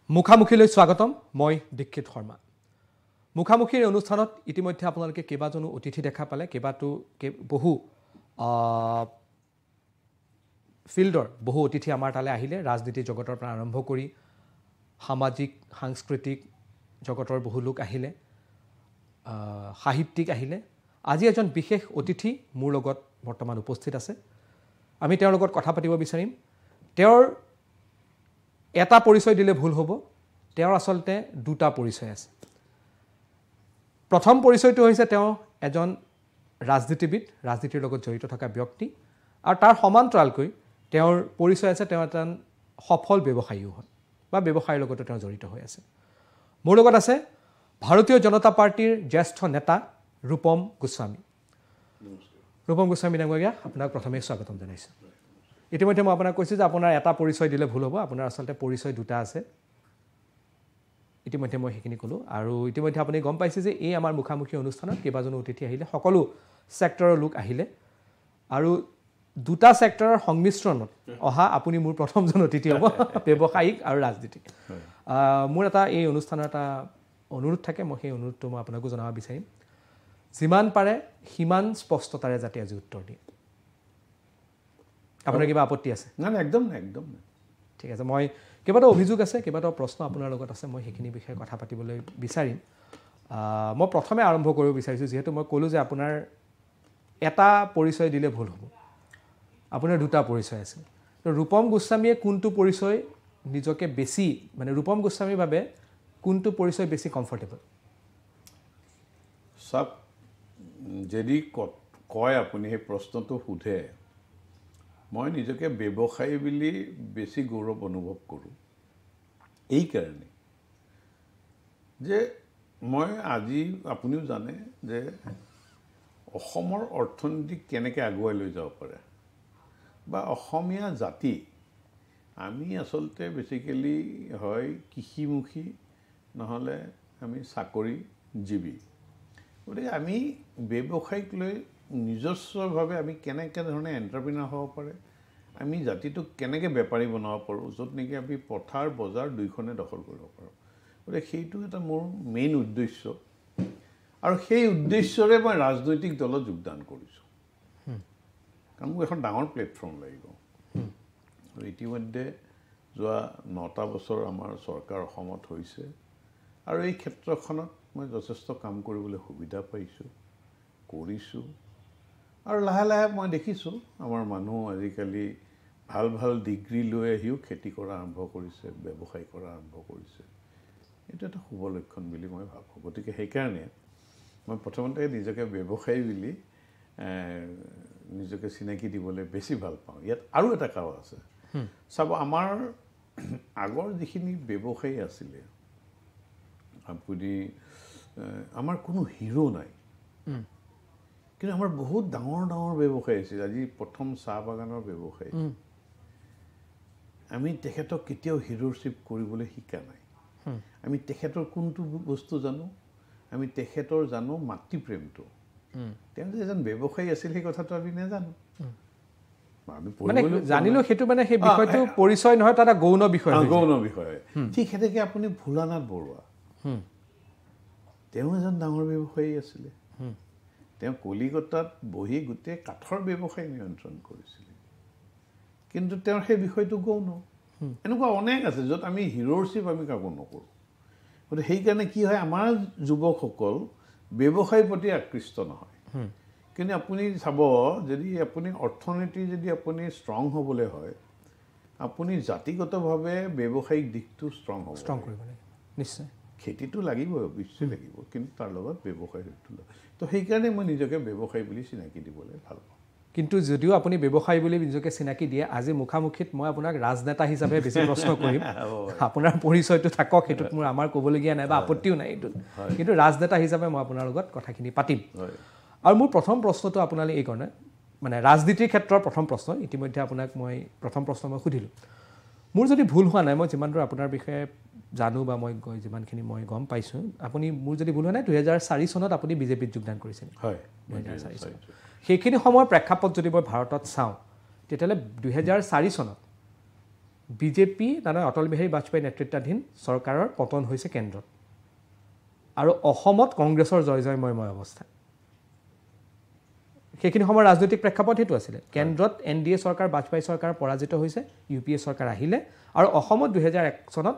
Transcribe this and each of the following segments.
মুখামুখিলৈ স্বাগতম মই দীক্ষিত শৰ্মা মুখামুখিৰ অনুষ্ঠানত ইতিমধ্যে আপোনালোকে কেবাজনো অতিথি দেখা পালে কেবাটো বহু ফিল্ডৰ বহু অতিথি আমাৰ তালে আহিলে ৰাজনীতি জগতৰ পৰা আৰম্ভ কৰি সামাজিক সাংস্কৃতিক জগতৰ বহু লোক আহিলে সাহিত্যিক আহিলে আজি এজন বিশেষ অতিথি মোৰ লগত বৰ্তমান উপস্থিত আছে আমি তেওঁৰ লগত কথা পাতিব বিচাৰিম তেওঁৰ এটা পৰিচয় দিলে ভুল হ'ব তেওঁৰ আসলতে দুটা পৰিচয় আছে প্ৰথম পৰিচয়টো হৈছে তেওঁ এজন ৰাজনীতিবিদ ৰাজনীতিৰ লগত জড়িত থকা ব্যক্তি আৰু তাৰ সমান্তৰালকৈ তেওঁৰ পৰিচয় আছে তেওঁ এজন সফল ব্যৱসায়ী হয় বা ব্যৱসায়ৰ লগত তেওঁ জড়িত হৈ আছে মোৰ লগত আছে ভাৰতীয় জনতা পাৰ্টিৰ জ্যেষ্ঠ নেতা ৰূপম গোস্বামী ৰূপম গোস্বামী ডাঙৰীয়া আপোনাক প্ৰথমে স্বাগতম জনাইছো ইতিমধ্যে মই আপোনাক কৈছো যে আপোনাৰ এটা পৰিচয় দিলে ভুল হ'ব আপোনাৰ আসলতে পৰিচয় দুটা আছে ইতিমধ্যে মই হেকিনি কলো আৰু ইতিমধ্যে আপুনি গম পাইছে যে এই আমাৰ মুখামুখি অনুষ্ঠানত কেবাজনো অতিথি আহিলে সকলো সেক্টৰৰ লোক আহিলে আৰু দুটা সেক্টৰৰ সংমিশ্ৰণত অহা আপুনি মোৰ প্ৰথমজন অতিথি হ'ব ব্যৱসায়িক আৰু ৰাজনীতিক মোৰ এটা এই অনুষ্ঠানৰ এটা অনুৰোধ থাকে মই সেই অনুৰোধটো মই আপোনাকো জনাব বিচাৰিম যিমান পাৰে সিমান স্পষ্টতাৰে যাতে আজি উত্তৰ দিয়ে আপোনাৰ কিবা আপত্তি আছে না একদম ঠিক আছে মই কেবাটা অভিযোগ আছে কেবাটা প্ৰশ্ন আপোনাৰ লগত আছে মই হেকিনি বিষয়ে কথা পাতিবলৈ বিচাৰিম মই প্ৰথমে আৰম্ভ কৰিব বিচাৰিছো যেহেতু মই ক'লো যে আপোনাৰ এটা পৰিচয় দিলে ভুল হ'ব আপোনাৰ দুটা পৰিচয় আছে তো ৰূপম গোস্বামীয়ে কোনটো পৰিচয় নিজকে বেছি মানে ৰূপম গোস্বামীৰ বাবে কোনটো পৰিচয় বেছি কমফৰ্টেবল সব যদি কয় আপুনি এই প্ৰশ্নটো সুধে মই নিজকে ব্যৱসায়ী বুলি বেছি গৌৰৱ অনুভৱ কৰোঁ এই কাৰণে যে মই আজি আপুনিও জানে যে অসমৰ অৰ্থনীতি কেনেকৈ আগুৱাই লৈ যাব পাৰে বা অসমীয়া জাতি আমি আসলতে বেসিক্যালি হয় কৃষিমুখী নহলে আমি চাকৰিজীৱী গতিকে আমি ব্যৱসায়িক লৈ নিজস্বভাৱে আমি কেনেকৈ ধৰণে এণ্টাৰপ্ৰিনাৰ হ'ব পাৰে আমি জাতিটোক কেনেকৈ বেপাৰী বনাব পাৰোঁ য'ত নেকি আমি পথাৰ বজাৰ দুইখনে দখল কৰিব পাৰোঁ গতিকে সেইটো এটা মোৰ মেইন উদ্দেশ্য আৰু সেই উদ্দেশ্যৰে মই ৰাজনৈতিক দলত যোগদান কৰিছোঁ কাৰণ মোক এখন ডাঙৰ প্লেটফৰ্ম লাগিব আৰু ইতিমধ্যে যোৱা 9টা বছৰ আমাৰ চৰকাৰ অসমত হৈছে আৰু এই ক্ষেত্ৰখনত মই যথেষ্ট কাম কৰিবলৈ সুবিধা পাইছোঁ কৰিছোঁ আৰু লাহে লাহে মই দেখিছোঁ আমাৰ মানুহ আজিকালি ভাল ভাল ডিগ্ৰী লৈ আহিও খেতি কৰা আৰম্ভ কৰিছে ব্যৱসায় কৰা আৰম্ভ কৰিছে এইটো এটা শুভ লক্ষণ বুলি মই ভাবোঁ গতিকে সেইকাৰণে মই প্ৰথমতে নিজকে ব্যৱসায়ী বুলি নিজকে চিনাকি দিবলৈ বেছি ভাল পাওঁ ইয়াত আৰু এটা কাৰণ আছে চাব আমাৰ আগৰ যিখিনি ব্যৱসায়ী আছিলে আপুনি আমাৰ কোনো হিৰো নাই কিন্তু আমাৰ বহুত ডাঙৰ ডাঙৰ ব্যৱসায়ী আছিল আজি প্ৰথম চাহ বাগানৰ ব্যৱসায়ী আমি তেখেতক কেতিয়াও হিৰোশ্বিপ কৰিবলৈ শিকা নাই আমি তেখেতৰ কোনটো বস্তু জানো আমি তেখেতৰ জানো মাতৃ প্ৰেমটো তেওঁ যে এজন ব্যৱসায়ী আছিল সেই কথাটো আমি নাজানো মানে জানিলো সেইটো মানে সেই বিষয়টো পৰিচয় নহয় এটা গৌণ বিষয় ঠিক সেনেকৈ আপুনি ভোলানাথ বৰুৱা তেওঁ এজন ডাঙৰ ব্যৱসায়ী আছিলে তেওঁ কলিকতাত বহি গোটেই কাঠৰ ব্যৱসায় নিয়ন্ত্ৰণ কৰিছিল কিন্তু তেওঁৰ সেই বিষয়টো গৌণ এনেকুৱা অনেক আছে য'ত আমি হিৰোশ্বিপ আমি কাকো নকৰোঁ গতিকে সেইকাৰণে কি হয় আমাৰ যুৱকসকল ব্যৱসায়ৰ প্ৰতি আকৃষ্ট নহয় কিন্তু আপুনি চাব যদি আপুনি অৰ্থনীতি যদি আপুনি ষ্ট্ৰং হ'বলৈ হয় আপুনি জাতিগতভাৱে ব্যৱসায়িক দিশটো ষ্ট্ৰং কৰিব লাগে নিশ্চয় খেতিটো লাগিব অৱশ্যে লাগিব কিন্তু তাৰ লগত ব্যৱসায়টো তো সেইকাৰণে মই নিজকে ব্যৱসায়ী বুলি চিনাকি দিবলৈ ভাল পাওঁ কিন্তু যদিও আপুনি ব্যৱসায়ী বুলি নিজকে চিনাকি দিয়ে আজি মুখামুখিত মই আপোনাক ৰাজনেতা হিচাপে বেছি প্ৰশ্ন কৰিম আপোনাৰ পৰিচয়টো থাকক সেইটোত মোৰ আমাৰ ক'বলগীয়া নাই বা আপত্তিও নাই এইটোত কিন্তু ৰাজনেতা হিচাপে মই আপোনাৰ লগত কথাখিনি পাতিম আৰু মোৰ প্ৰথম প্ৰশ্নটো আপোনালৈ এই কাৰণে মানে ৰাজনীতিৰ ক্ষেত্ৰৰ প্ৰথম প্ৰশ্ন ইতিমধ্যে আপোনাক মই প্ৰথম প্ৰশ্ন মই সুধিলোঁ মোৰ যদি ভুল হোৱা নাই মই যিমান দূৰ আপোনাৰ বিষয়ে জানো বা মই যিমানখিনি মই গম পাইছোঁ আপুনি মোৰ যদি ভুল হোৱা নাই 2004 চনত আপুনি বিজেপিত যোগদান কৰিছিল হয় 2004 চনত সেইখিনি সময়ৰ প্ৰেক্ষাপট যদি মই ভাৰতত চাওঁ তেতিয়াহ'লে 2004 চনত বিজেপি তাৰমানে অটল বিহাৰী বাজপেয়ী নেতৃত্বাধীন চৰকাৰৰ পতন হৈছে কেন্দ্ৰত আৰু অসমত কংগ্ৰেছৰ জয় জয়ময় অৱস্থা সেইখিনি সময়ৰ ৰাজনৈতিক প্ৰেক্ষাপট সেইটো আছিলে কেন্দ্ৰত NDA চৰকাৰ বাজপেয়ী চৰকাৰ পৰাজিত হৈছে UPA চৰকাৰ আহিলে আৰু অসমত 2001 চনত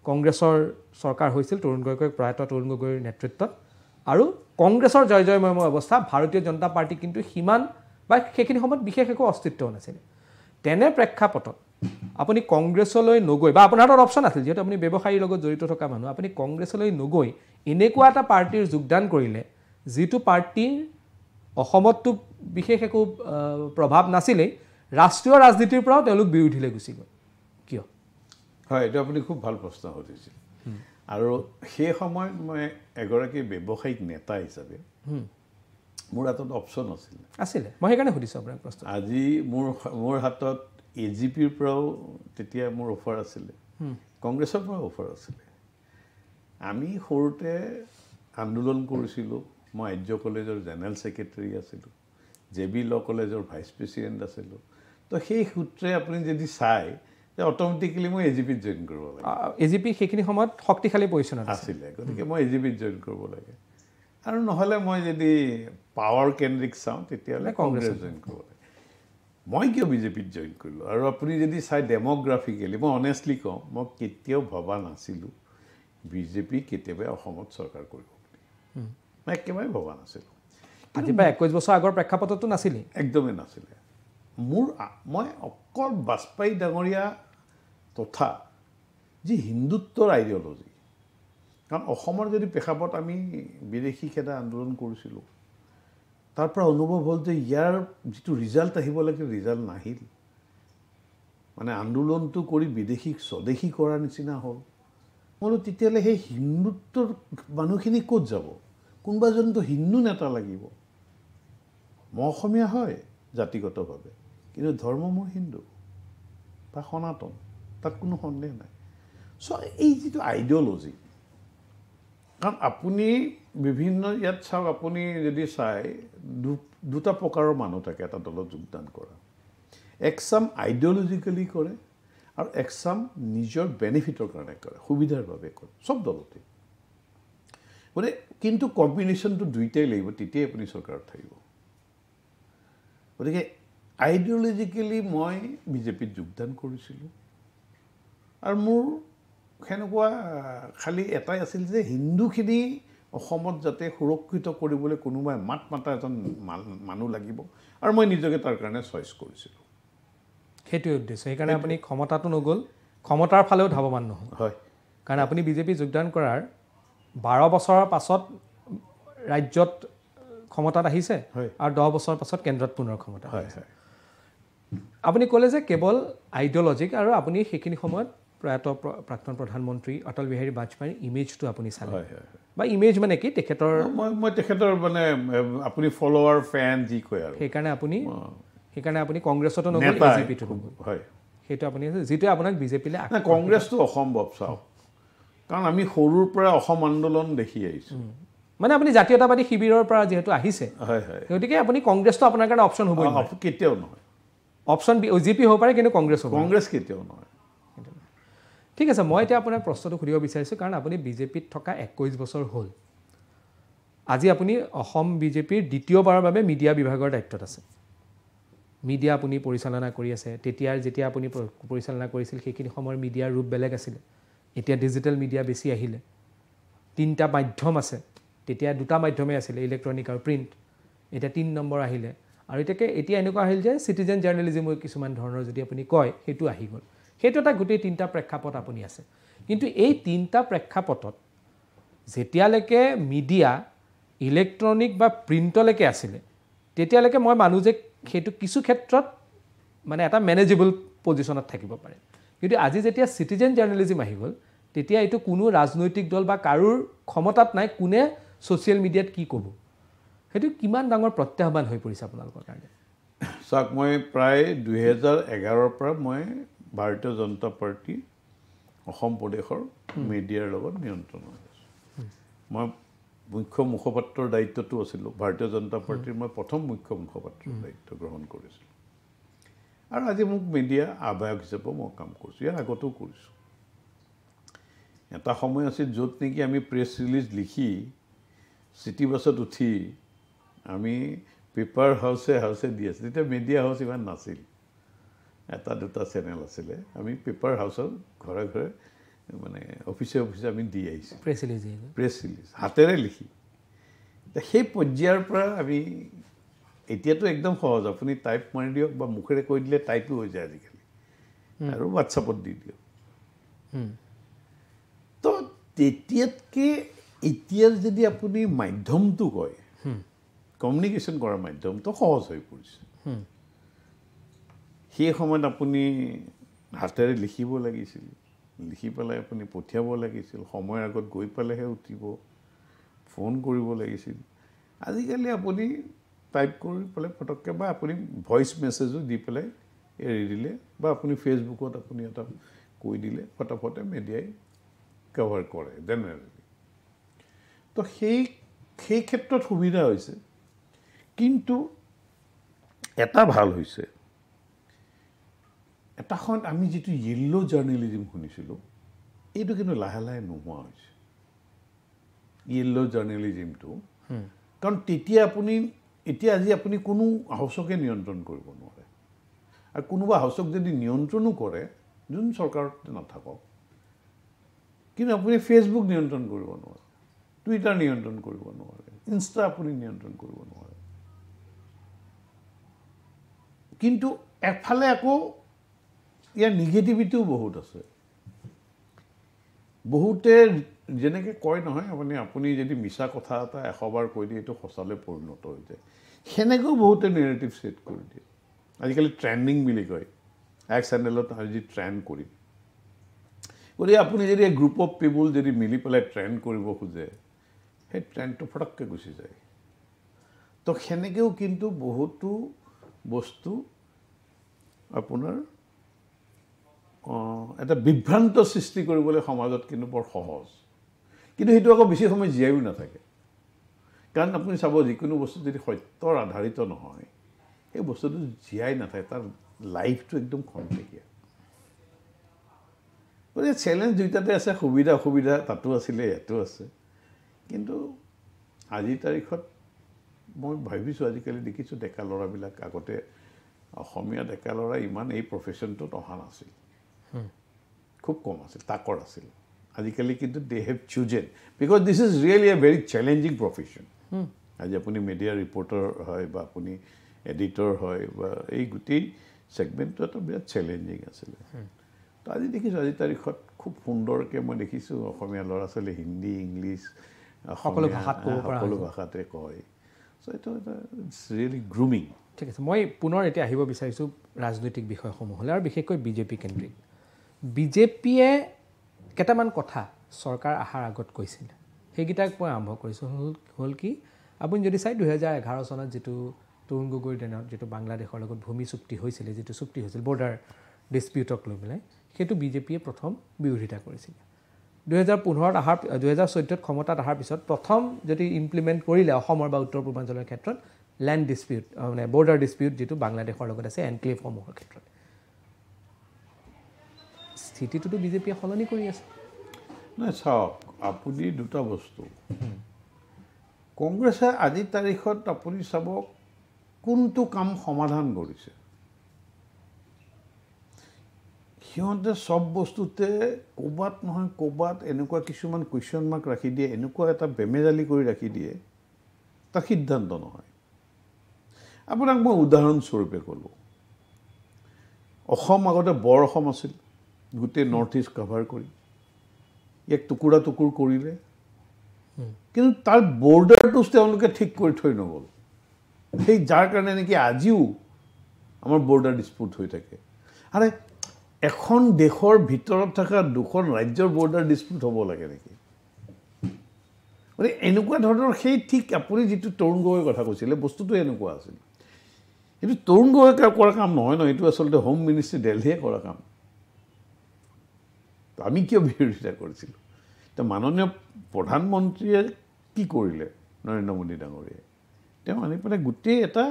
কংগ্ৰেছৰ চৰকাৰ হৈছিল তৰুণ গগৈ প্ৰয়াত তৰুণ গগৈৰ নেতৃত্বত আৰু কংগ্ৰেছৰ জয় জয়ময় অৱস্থা ভাৰতীয় জনতা পাৰ্টি কিন্তু সিমান বা সেইখিনি সময়ত বিশেষ একো অস্তিত্বও নাছিল তেনে প্ৰেক্ষাপটত আপুনি কংগ্ৰেছলৈ নগৈ বা আপোনাৰ হাতত অপশ্যন আছিল যেহেতু আপুনি ব্যৱসায়ীৰ লগত জড়িত থকা মানুহ আপুনি কংগ্ৰেছলৈ নগৈ এনেকুৱা এটা পাৰ্টিৰ যোগদান কৰিলে যিটো পাৰ্টিৰ অসমততো বিশেষ একো প্ৰভাৱ নাছিলেই ৰাষ্ট্ৰীয় ৰাজনীতিৰ পৰাও তেওঁলোক বিৰোধীলৈ গুচি গ'ল কিয় হয় এইটো আপুনি খুব ভাল প্ৰশ্ন সুধিছিল আৰু সেই সময়ত মই এগৰাকী ব্যৱসায়িক নেতা হিচাপে মোৰ হাতত অপশ্যন আছিলে মই সেইকাৰণে সুধিছোঁ আপোনাক প্ৰশ্ন আজি মোৰ হাতত AGPৰ পৰাও তেতিয়া মোৰ অফাৰ আছিলে কংগ্ৰেছৰ পৰাও অফাৰ আছিলে আমি সৰুতে আন্দোলন কৰিছিলোঁ মই আৰ্য কলেজৰ জেনেৰেল ছেক্ৰেটাৰী আছিলোঁ JB ল কলেজৰ ভাইচ প্ৰেছিডেণ্ট আছিলোঁ তো সেই সূত্ৰে আপুনি যদি চাই যে অট'মেটিকেলি মই AGPত জইন কৰিব লাগে AGP সেইখিনি সময়ত শক্তিশালী পজিশ্যনত আছিলে গতিকে মই AGPত জইন কৰিব লাগে আৰু নহ'লে মই যদি পাৱাৰ কেন্দ্ৰিক চাওঁ তেতিয়াহ'লে কংগ্ৰেছ জইন কৰিব লাগে মই কিয় বিজেপিত জইন কৰিলোঁ আৰু আপুনি যদি চাই ডেম'গ্ৰাফিকেলি মই অনেষ্টলি কওঁ মই কেতিয়াও ভবা নাছিলোঁ বিজেপি কেতিয়াবা অসমত চৰকাৰ কৰিব বুলি মই একেবাৰে ভবা নাছিলোঁ আজি প্ৰায় 21 বছৰ আগৰ প্ৰেক্ষাপটতো নাছিলে একদমেই নাছিলে মই অকল বাজপেয়ী ডাঙৰীয়া তথা যি হিন্দুত্বৰ আইডিঅ'লজি কাৰণ অসমৰ যদি প্ৰেক্ষাপট আমি বিদেশী খেদা আন্দোলন কৰিছিলোঁ তাৰ পৰা অনুভৱ হ'ল যে ইয়াৰ যিটো ৰিজাল্ট আহিব লাগে ৰিজাল্ট নাহিল মানে আন্দোলনটো কৰি বিদেশীক স্বদেশী কৰাৰ নিচিনা হ'ল মই তেতিয়াহ'লে সেই হিন্দুত্বৰ মানুহখিনি ক'ত যাব কোনোবা এজনতো হিন্দু নেতা লাগিব মই অসমীয়া হয় জাতিগতভাৱে কিন্তু ধৰ্ম মোৰ হিন্দু বা সনাতন তাত কোনো সন্দেহ নাই চ' এই যিটো আইডিঅ'লজি কাৰণ আপুনি বিভিন্ন ইয়াত চাওক আপুনি যদি চাই দুটা প্ৰকাৰৰ মানুহ থাকে এটা দলত যোগদান কৰা একচাম আইডিঅ'লজিকেলি কৰে আৰু একচাম নিজৰ বেনিফিটৰ কাৰণে কৰে সুবিধাৰ বাবে কৰে চব দলতে গতিকে কিন্তু কম্বিনেশ্যনটো দুইটাই লাগিব তেতিয়াই আপুনি চৰকাৰত থাকিব গতিকে আইডিঅ'লজিকেলি মই বিজেপিত যোগদান কৰিছিলোঁ আৰু মোৰ সেনেকুৱা খালি এটাই আছিল যে হিন্দুখিনি অসমত যাতে সুৰক্ষিত কৰিবলৈ কোনোবাই মাত মাতা এজন মানুহ লাগিব আৰু মই নিজকে তাৰ কাৰণে চইচ কৰিছিলোঁ সেইটোৱে উদ্দেশ্য সেইকাৰণে আপুনি ক্ষমতাটো নগ'ল ক্ষমতাৰ ফালেও ধাৱমান নহ'ল হয় কাৰণ আপুনি বিজেপি যোগদান কৰাৰ 12 বছৰৰ পাছত ৰাজ্যত ক্ষমতাত আহিছে আৰু 10 বছৰৰ পাছত কেন্দ্ৰত পুনৰ ক্ষমতা হয় হয় আপুনি ক'লে যে কেৱল আইডিঅ'লজিক আৰু আপুনি সেইখিনি সময়ত প্ৰয়াত প্ৰাক্তন প্ৰধানমন্ত্ৰী অটল বিহাৰী বাজপেয়ীৰ ইমেজটো আপুনি চালে হয় হয় বা ইমেজ মানে কি তেখেতৰ মই তেখেতৰ মানে আপুনি ফলোৱাৰ ফেন যি কয় আৰু সেইকাৰণে আপুনি কংগ্ৰেছতো নগ'ল AGPতো নগ'ল হয় সেইটো আপুনি যিটোৱে আপোনাক বিজেপিলৈ কংগ্ৰেছটো অসম্ভৱ চাওক কাৰণ আমি সৰুৰ পৰা অসম আন্দোলন দেখি আহিছোঁ মানে আপুনি জাতীয়তাবাদী শিবিৰৰ পৰা যিহেতু আহিছে হয় হয় গতিকে আপুনি কংগ্ৰেছটো আপোনাৰ কাৰণে অপশ্যন হ'ব কেতিয়াও নহয় অপশ্যন AGP হ'ব পাৰে কিন্তু কংগ্ৰেছ হ'ব কংগ্ৰেছ কেতিয়াও নহয় ঠিক আছে মই এতিয়া আপোনাক প্ৰশ্নটো সুধিব বিচাৰিছোঁ কাৰণ আপুনি বিজেপিত থকা 21 বছৰ হ'ল আজি আপুনি অসম বিজেপিৰ দ্বিতীয়বাৰৰ বাবে মিডিয়া বিভাগৰ দায়িত্বত আছে মিডিয়া আপুনি পৰিচালনা কৰি আছে তেতিয়াৰ যেতিয়া আপুনি পৰিচালনা কৰিছিল সেইখিনি সময়ৰ মিডিয়াৰ ৰূপ বেলেগ আছিলে এতিয়া ডিজিটেল মিডিয়া বেছি আহিলে 3টা মাধ্যম আছে তেতিয়া 2টা মাধ্যমেই আছিলে ইলেক্ট্ৰনিক আৰু প্ৰিণ্ট এতিয়া 3 নম্বৰ আহিলে আৰু এতিয়া এনেকুৱা আহিল যে চিটিজেন জাৰ্নেলিজিম কিছুমান ধৰণৰ যদি আপুনি কয় সেইটো আহি গ'ল সেইটো এটা গোটেই 3টা প্ৰেক্ষাপট আপুনি আছে কিন্তু এই 3টা প্ৰেক্ষাপটত যেতিয়ালৈকে মিডিয়া ইলেক্ট্ৰনিক বা প্ৰিণ্টলৈকে আছিলে তেতিয়ালৈকে মই মানুহ যে সেইটো কিছু ক্ষেত্ৰত মানে এটা মেনেজেবল পজিশ্যনত থাকিব পাৰে কিন্তু আজি যেতিয়া চিটিজেন জাৰ্নেলিজিম আহি গ'ল তেতিয়া এইটো কোনো ৰাজনৈতিক দল বা কাৰোৰ ক্ষমতাত নাই কোনে ছ'চিয়েল মিডিয়াত কি ক'ব সেইটো কিমান ডাঙৰ প্ৰত্যাহ্বান হৈ পৰিছে আপোনালোকৰ কাৰণে চাওক মই প্ৰায় 2011ৰ পৰা মই ভাৰতীয় জনতা পাৰ্টি অসম প্ৰদেশৰ মিডিয়াৰ লগত নিয়ন্ত্ৰণ হৈ আছোঁ মই মুখ্য মুখপাত্ৰৰ দায়িত্বটো আছিলোঁ ভাৰতীয় জনতা পাৰ্টিৰ মই প্ৰথম মুখ্য মুখপাত্ৰৰ দায়িত্ব গ্ৰহণ কৰিছিলোঁ আৰু আজি মোক মিডিয়া আহ্বায়ক হিচাপেও মই কাম কৰিছোঁ, ইয়াৰ আগতেও কৰিছোঁ। এটা সময় আছিল য'ত নেকি আমি প্ৰেছ ৰিলিজ লিখি চিটি বাছত উঠি আমি পেপাৰ হাউচে দি আছিলোঁ। তেতিয়া মিডিয়া হাউচ ইমান নাছিল, এটা দুটা চেনেল আছিলে। আমি পেপাৰ হাউচত ঘৰে ঘৰে মানে অফিচে আমি দি আহিছোঁ প্ৰেছ ৰিলিজ হাতেৰে লিখি। সেই পৰ্যায়ৰ পৰা আমি এতিয়াতো একদম সহজ, আপুনি টাইপ মাৰি দিয়ক বা মুখেৰে কৈ দিলে টাইপো হৈ যায় আজিকালি, আৰু হোৱাটছআপত দি দিয়ক। তো তেতিয়াতকৈ এতিয়া যদি আপুনি মাধ্যমটো কয়, কমিউনিকেশ্যন কৰাৰ মাধ্যমটো সহজ হৈ পৰিছে। সেই সময়ত আপুনি হাতেৰে লিখিব লাগিছিল, লিখি পেলাই আপুনি পঠিয়াব লাগিছিল, সময়ৰ আগত গৈ পেলাইহে উঠিব, ফোন কৰিব লাগিছিল। আজিকালি আপুনি টাইপ কৰি পেলাই ফটককৈ বা আপুনি ভইচ মেছেজো দি পেলাই এৰি দিলে বা আপুনি ফেচবুকত আপুনি এটা কৈ দিলে ফটাফটে মিডিয়াই কভাৰ কৰে জেনেৰেলি। তো সেই ক্ষেত্ৰত সুবিধা হৈছে। কিন্তু এটা ভাল হৈছে, এটা সময়ত আমি যিটো য়েল্ল' জাৰ্নেলিজিম শুনিছিলোঁ, এইটো কিন্তু লাহে লাহে নোহোৱা হৈছে য়েল্ল' জাৰ্নেলিজিমটো। কাৰণ এতিয়া আজি আপুনি কোনো হাউচকে নিয়ন্ত্ৰণ কৰিব নোৱাৰে, আৰু কোনোবা হাউচক যদি নিয়ন্ত্ৰণো কৰে, যোন চৰকাৰত নাথাকক, কিন্তু আপুনি ফেচবুক নিয়ন্ত্ৰণ কৰিব নোৱাৰে, টুইটাৰ নিয়ন্ত্ৰণ কৰিব নোৱাৰে, ইনষ্টা আপুনি নিয়ন্ত্ৰণ কৰিব নোৱাৰে। কিন্তু এফালে আকৌ ইয়াৰ নিগেটিভিটিও বহুত আছে। বহুতে যেনেকৈ কয় নহয়, আপুনি যদি মিছা কথা এটা 100 বাৰ কৈ দিয়ে এইটো সঁচালৈ পৰিণত হৈ যায়, সেনেকৈও বহুতে নেৰেটিভ ছেট কৰি দিয়ে। আজিকালি ট্ৰেণ্ডিং বুলি কয়, এক চেনেলত আজি ট্ৰেণ্ড কৰিম, গতিকে আপুনি যদি গ্ৰুপ অফ পিপুল যদি মিলি পেলাই ট্ৰেণ্ড কৰিব খোজে, সেই ট্ৰেণ্ডটো ফটককৈ গুচি যায়। তো সেনেকৈও কিন্তু বহুতো বস্তু আপোনাৰ এটা বিভ্ৰান্ত সৃষ্টি কৰিবলৈ সমাজত কিন্তু বৰ সহজ। কিন্তু সেইটো আকৌ বেছি সময় জীয়াইও নাথাকে, কাৰণ আপুনি চাব যিকোনো বস্তু যদি সত্যৰ আধাৰিত নহয়, সেই বস্তুটো জীয়াই নাথাকে, তাৰ লাইফটো একদম খন্তেকীয়া। গতিকে চেলেঞ্জ দুইটাতে আছে, সুবিধা অসুবিধা তাতো আছিলে, ইয়াতো আছে। কিন্তু আজিৰ তাৰিখত মই ভাবিছোঁ, আজিকালি দেখিছোঁ ডেকা ল'ৰাবিলাক, আগতে অসমীয়া ডেকা ল'ৰা ইমান এই প্ৰফেশ্যনটোত অহা নাছিল, খুব কম আছিল, তাকৰ আছিল। আজিকালি কিন্তু they have chosen, because this is really a very challenging profession. আজি আপুনি মিডিয়া ৰিপৰ্টাৰ হয় বা আপুনি এডিটৰ হয়, বা এই গোটেই ছেগমেণ্টটো এটা বিৰাট চেলেঞ্জিং আছিলে। তো আজি দেখিছোঁ, আজিৰ তাৰিখত খুব সুন্দৰকৈ মই দেখিছোঁ অসমীয়া ল'ৰা ছোৱালী হিন্দী, ইংলিছ, সকলো ভাষাতে কয়। চ' এইটো এটা ইটছ ৰিয়েলি গ্ৰুমিং। ঠিক আছে, মই পুনৰ এতিয়া আহিব বিচাৰিছোঁ ৰাজনৈতিক বিষয়সমূহলৈ, আৰু বিশেষকৈ বিজেপি কেন্দ্ৰিক। বিজেপিয়ে কেইটামান কথা চৰকাৰ অহাৰ আগত কৈছিলে, সেইকেইটাক মই আৰম্ভ কৰিছোঁ। হ'ল কি, আপুনি যদি চাই 2011 চনত যিটো তৰুণ গগৈৰ দিনত যিটো বাংলাদেশৰ লগত ভূমি চুক্তি হৈছিলে, যিটো চুক্তি হৈছিল বৰ্ডাৰ ডিছপিউটক লৈ পেলাই, সেইটো বিজেপিয়ে প্ৰথম বিৰোধিতা কৰিছিলে। 2014-ত ক্ষমতাত অহাৰ পিছত প্ৰথম যদি ইমপ্লিমেণ্ট কৰিলে অসমৰ বা উত্তৰ পূৰ্বাঞ্চলৰ ক্ষেত্ৰত লেণ্ড ডিছপিউট, মানে বৰ্ডাৰ ডিছপিউট যিটো বাংলাদেশৰ লগত আছে এনক্লেভসমূহৰ ক্ষেত্ৰত, স্থিতিটোতো বিজেপিয়ে সলনি কৰি আছে। নাই চাওক, আপুনি দুটা বস্তু, কংগ্ৰেছে আজিৰ তাৰিখত আপুনি চাব কোনটো কাম সমাধান কৰিছে। সিহঁতে চব বস্তুতে ক'ৰবাত নহয় ক'ৰবাত এনেকুৱা কিছুমান কুৱেশ্যন মাৰ্ক ৰাখি দিয়ে, এনেকুৱা এটা বেমেজালি কৰি ৰাখি দিয়ে, তাৰ সিদ্ধান্ত নহয়। আপোনাক মই উদাহৰণস্বৰূপে ক'লোঁ, অসম আগতে বৰ অসম আছিল, গোটেই নৰ্থ ইষ্ট কভাৰ কৰি ইয়াক টুকুৰা টুকুৰ কৰিলে, কিন্তু তাৰ বৰ্ডাৰটো তেওঁলোকে ঠিক কৰি থৈ নগ'ল। সেই যাৰ কাৰণে নেকি আজিও আমাৰ বৰ্ডাৰ ডিছপিউট হৈ থাকে। আৰে এখন দেশৰ ভিতৰত থকা দুখন ৰাজ্যৰ বৰ্ডাৰ ডিছপিউট হ'ব লাগে নেকি? গতিকে এনেকুৱা ধৰণৰ সেই ঠিক আপুনি যিটো তৰুণ গগৈৰ কথা কৈছিলে, বস্তুটো এনেকুৱা আছিল। এইটো তৰুণ গগৈয়ে কৰা কাম নহয় ন, এইটো আচলতে হোম মিনিষ্ট্ৰী দিল্লীয়ে কৰা কাম। আমি কিয় বিৰোধিতা কৰিছিলোঁ? এতিয়া মাননীয় প্ৰধানমন্ত্ৰীয়ে কি কৰিলে, নৰেন্দ্ৰ মোদী ডাঙৰীয়াই? তেওঁ আনি পেলাই গোটেই এটা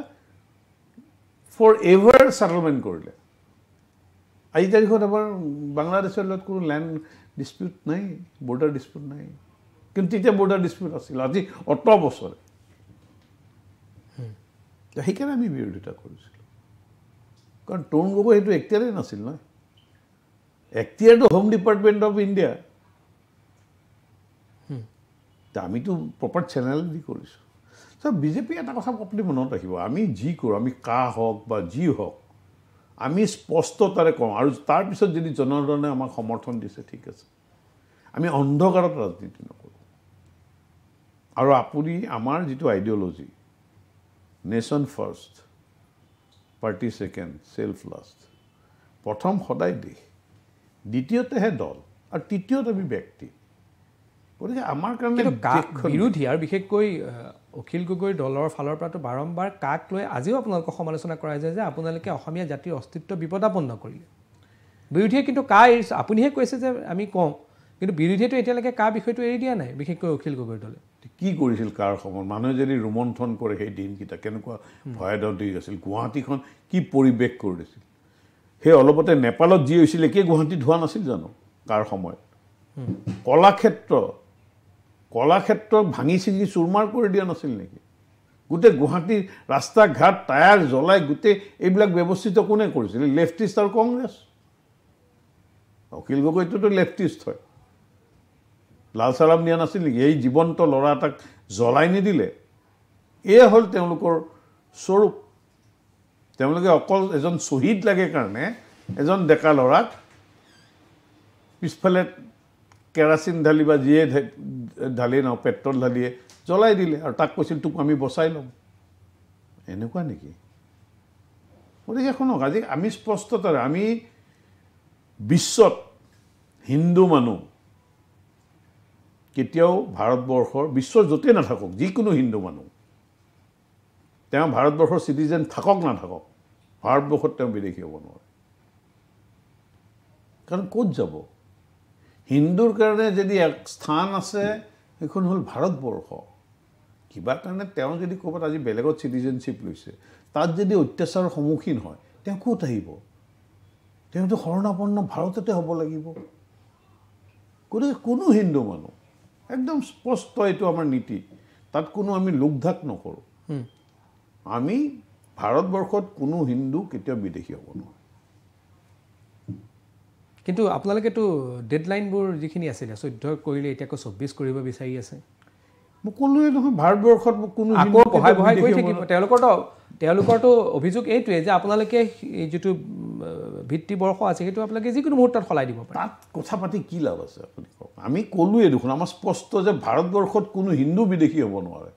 ফৰ এভাৰ ছেটেলমেণ্ট কৰিলে। আজি তাৰিখত আমাৰ বাংলাদেশৰ লগত কোনো লেণ্ড ডিছপিউট নাই, বৰ্ডাৰ ডিছপিউট নাই, কিন্তু তেতিয়া বৰ্ডাৰ ডিছপিউট আছিল, আজি অত বছৰে। সেইকাৰণে আমি বিৰোধিতা কৰিছিলোঁ, কাৰণ তৰুণ গগৈ সেইটো এক্টিয়াৰেই নাছিল নহয়, এক্টিয়াৰটো হোম ডিপাৰ্টমেণ্ট অফ ইণ্ডিয়া। আমিতো প্ৰপাৰ চেনেল দি কৰিছোঁ। বিজেপি এটা কথা আপুনি মনত ৰাখিব, আমি যি কৰোঁ, আমি কা হওক বা যি হওক, আমি স্পষ্টতাৰে কওঁ, আৰু তাৰপিছত যদি জনসাধাৰণে আমাক সমৰ্থন দিছে ঠিক আছে, আমি অন্ধকাৰত ৰাজনীতি নকৰোঁ। আৰু আপুনি আমাৰ যিটো ideology, nation first, party second, self last, প্ৰথম সদায় দেশ, দ্বিতীয়তেহে দল, আৰু তৃতীয়ত আমি ব্যক্তি। গতিকে আমাৰ কাৰণে বিৰোধী, আৰু বিশেষকৈ অখিল গগৈৰ দলৰ ফালৰ পৰাতো বাৰম্বাৰ কাক লৈ আজিও আপোনালোকক সমালোচনা কৰা যায় যে আপোনালোকে অসমীয়া জাতিৰ অস্তিত্ব বিপদাপন্ন কৰিলে। বিৰোধীয়ে কিন্তু কা এৰিছে, আপুনিহে কৈছে যে আমি কওঁ, কিন্তু বিৰোধীয়েতো এতিয়ালৈকে কা বিষয়টো এৰি দিয়া নাই, বিশেষকৈ অখিল গগৈৰ দলে। কি কৰিছিল কাৰ সময়ত? মানুহে যদি ৰোমন্থন কৰে সেই দিনকেইটা কেনেকুৱা ভয়াদৰ দিন আছিল, গুৱাহাটীখন কি পৰিৱেশ কৰি দিছিল। সেই অলপতে নেপালত যি হৈছিল একেই গুৱাহাটীত হোৱা নাছিল জানো কাৰ সময়ত? কলাক্ষেত্ৰক ভাঙি ছিঙি চুৰমাৰ কৰি দিয়া নাছিল নেকি? গোটেই গুৱাহাটীৰ ৰাস্তা ঘাট টায়াৰ জ্বলাই গোটেই এইবিলাক ব্যৱস্থিত কোনে কৰিছিল? লেফটিষ্ট আৰু কংগ্ৰেছ। অখিল গগৈটোতো লেফটিষ্ট হয়, লাল চালাম দিয়া নাছিল নেকি? এই জীৱন্ত ল'ৰা এটাক জ্বলাই নিদিলে, এয়া হ'ল তেওঁলোকৰ স্বৰূপ। তেওঁলোকে অকল এজন শ্বহীদ লাগে কাৰণে এজন ডেকা ল'ৰাক পিছফালে কেৰাচিন ঢালি বা যিয়ে ঢালি ন পেট্ৰল ঢালিয়ে জ্বলাই দিলে, আৰু তাক কৈছিল তোক আমি বচাই ল'ম। এনেকুৱা নেকি? গতিকে শুনক, আজি আমি স্পষ্টতাৰে আমি বিশ্বত হিন্দু মানুহ কেতিয়াও ভাৰতবৰ্ষৰ, বিশ্বৰ য'তেই নাথাকক যিকোনো হিন্দু মানুহ, তেওঁ ভাৰতবৰ্ষৰ চিটিজেন থাকক নাথাকক, ভাৰতবৰ্ষত তেওঁ বিদেশী হ'ব নোৱাৰে। কাৰণ ক'ত যাব? হিন্দুৰ কাৰণে যদি এক স্থান আছে সেইখন হ'ল ভাৰতবৰ্ষ। কিবা কাৰণে তেওঁ যদি ক'ৰবাত আজি বেলেগত চিটিজেনশ্বিপ লৈছে, তাত যদি অত্যাচাৰৰ সন্মুখীন হয়, তেওঁ ক'ত আহিব? তেওঁতো শৰণাপন্ন ভাৰততে হ'ব লাগিব। গতিকে কোনো হিন্দু মানুহ, একদম স্পষ্ট এইটো আমাৰ নীতি, তাত কোনো আমি লোকধাক নকৰোঁ। আমি ভাৰতবৰ্ষত কোনো হিন্দু কেতিয়াও বিদেশী হ'ব নোৱাৰে। কিন্তু আপোনালোকেতো ডেডলাইনবোৰ যিখিনি আছিলে 14 কৰিলে, এতিয়া আকৌ 24 কৰিব বিচাৰি আছে। মই ক'লোৱে নহয়, ভাৰতবৰ্ষত কোনো আকৌ বঢ়াই গৈ থাকিব। তেওঁলোকৰতো অভিযোগ এইটোৱে যে আপোনালোকে যিটো ভিত্তিবৰ্ষ আছে সেইটো আপোনালোকে যিকোনো মুহূৰ্তত সলাই দিব পাৰে। তাত কথা পাতি কি লাভ আছে আপুনি কওক? আমি ক'লোৱে দেখোন, আমাৰ স্পষ্ট যে ভাৰতবৰ্ষত কোনো হিন্দু বিদেশী হ'ব নোৱাৰে।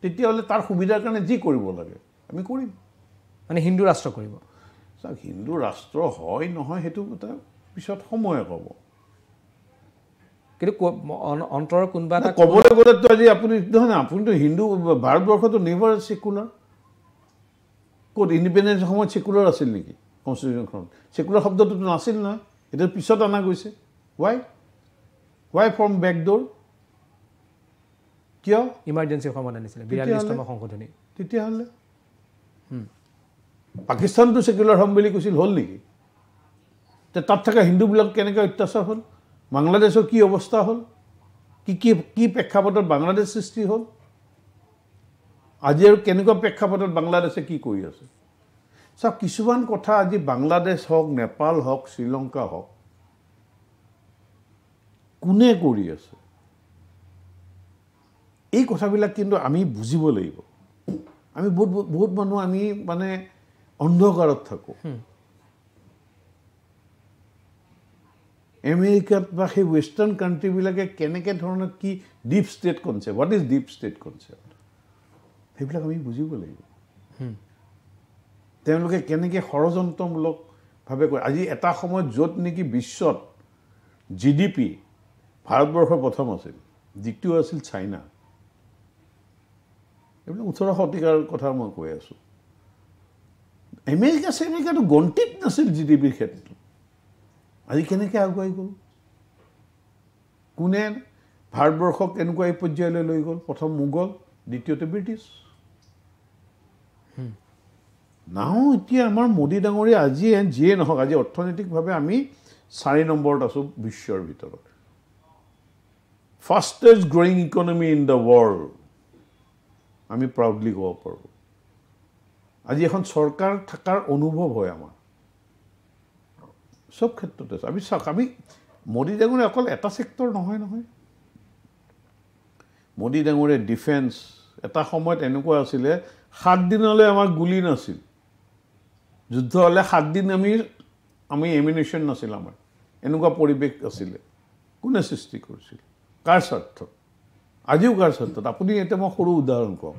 তেতিয়াহ'লে তাৰ সুবিধাৰ কাৰণে যি কৰিব লাগে আমি কৰিম। মানে হিন্দু ৰাষ্ট্ৰ কৰিব। চাওক, হিন্দু ৰাষ্ট্ৰ হয় নহয় সেইটো এটা পিছত সময়ে ক'ব। কিন্তু অন্তৰৰ কোনোবা এটা ক'বলৈ গ'লেতো আজি আপুনি নহয়, আপুনিতো হিন্দু, ভাৰতবৰ্ষতো নিৰ্ভৰ ছেকুলাৰ। ক'ত ইণ্ডিপেণ্ডেঞ্চৰ সময়ত ছেকুলাৰ আছিল নেকি? কনষ্টিটিউশ্যনখনত ছেকুলাৰ শব্দটোতো নাছিল নহয়, এইটো পিছত অনা গৈছে। Why from backdoor? কিয়? ইমাৰ্জেঞ্চিৰ সময়ত আনিছিলে 42তম সংশোধনী। তেতিয়াহ'লে পাকিস্তানটো ছেকুলাৰ হ'ম বুলি কৈছিল, হ'ল নেকি? তাত থকা হিন্দুবিলাক কেনেকৈ অত্যাচাৰ হ'ল? বাংলাদেশৰ কি অৱস্থা হ'ল? কি প্ৰেক্ষাপটত বাংলাদেশ সৃষ্টি হ'ল? আজি আৰু কেনেকুৱা প্ৰেক্ষাপটত বাংলাদেশে কি কৰি আছে? চাওক, কিছুমান কথা আজি বাংলাদেশ হওক, নেপাল হওক, শ্ৰীলংকা হওক, কোনে কৰি আছে এই কথাবিলাক কিন্তু আমি বুজিব লাগিব। আমি বহুত মানুহ আমি মানে অন্ধকাৰত থাকোঁ। আমেৰিকাত বা সেই ৱেষ্টাৰ্ণ কাণ্ট্ৰিবিলাকে কেনেকৈ ধৰণৰ কি deep state concept, what is deep state concept, সেইবিলাক আমি বুজিব লাগিব। তেওঁলোকে কেনেকৈ ষড়যন্ত্ৰমূলকভাৱে কৰে। আজি এটা সময়ত য'ত নেকি বিশ্বত GDP ভাৰতবৰ্ষৰ প্ৰথম আছিল, দ্বিতীয় আছিল চাইনা। এইবিলাক 18 শতিকাৰ কথা মই কৈ আছোঁ। আমেৰিকাটো গন্তিত নাছিল GDPৰ ক্ষেত্ৰত। আজি কেনেকৈ আগুৱাই গ'ল? কোনে ভাৰতবৰ্ষক এনেকুৱা এই পৰ্যায়লৈ লৈ গ'ল? প্ৰথম মোগল, দ্বিতীয়তে ব্ৰিটিছ। নাও এতিয়া আমাৰ মোদী ডাঙৰীয়া আজি যিয়ে নহওক আজি অৰ্থনৈতিকভাৱে আমি 4 নম্বৰত আছোঁ বিশ্বৰ ভিতৰত fastest growing economy in the world আমি প্ৰাউডলি ক'ব পাৰোঁ আজি এখন চৰকাৰ থকাৰ অনুভৱ হয় আমাৰ চব ক্ষেত্ৰতে আমি চাওক আমি মোদী ডাঙৰীয়া অকল এটা ছেক্টৰ নহয় মোদী ডাঙৰীয়া ডিফেন্স এটা সময়ত এনেকুৱা আছিলে 7 দিনলৈ আমাৰ গুলি নাছিল যুদ্ধ হ'লে 7 দিন আমি এমিনেশ্যন নাছিল আমাৰ এনেকুৱা পৰিৱেশ আছিলে কোনে সৃষ্টি কৰিছিল কাৰ স্বাৰ্থত আজিও কাৰ স্বাৰ্থত আপুনি এতিয়া মই সৰু উদাহৰণ কওঁ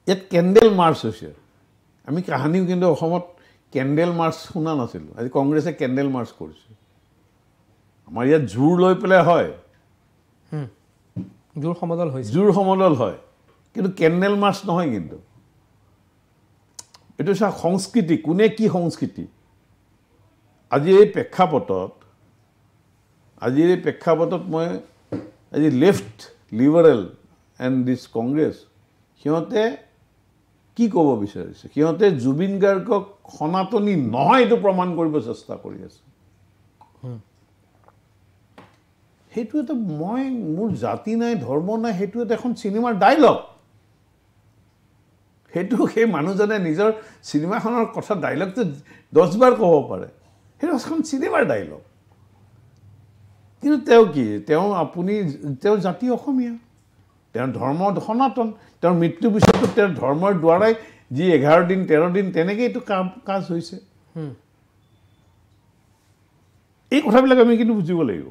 ইয়াত কেণ্ডেল মাৰ্চ হৈছে আমি কাহিনীও কিন্তু অসমত কেণ্ডেল মাৰ্চ শুনা নাছিলোঁ আজি কংগ্ৰেছে কেণ্ডেল মাৰ্চ কৰিছে আমাৰ ইয়াত জোৰ লৈ পেলাই হয় জোৰ সমদল হয় কিন্তু কেণ্ডেল মাৰ্চ নহয় কিন্তু এইটো চা সংস্কৃতি কোনে কি সংস্কৃতি আজি এই প্ৰেক্ষাপটত মই আজি left liberal and this Congress সিহঁতে কি ক'ব বিচাৰিছে সিহঁতে জুবিন গাৰ্গক সনাতনী নহয় এইটো প্ৰমাণ কৰিব চেষ্টা কৰি আছে সেইটো এটা মই মোৰ জাতি নাই ধৰ্ম নাই সেইটো এটা এখন চিনেমাৰ ডাইলগ সেইটো সেই মানুহজনে নিজৰ চিনেমাখনৰ কথা ডাইলগটো 10 বাৰ ক'ব পাৰে সেইটো এখন চিনেমাৰ ডাইলগ কিন্তু তেওঁ কি তেওঁ জাতি অসমীয়া তেওঁৰ ধৰ্ম সনাতন তেওঁৰ মৃত্যু পিছতো তেওঁৰ ধৰ্মৰ দ্বাৰাই যি 11 দিন 13 দিন তেনেকৈ এইটো কাজ হৈছে এই কথাবিলাক আমি কিন্তু বুজিব লাগিব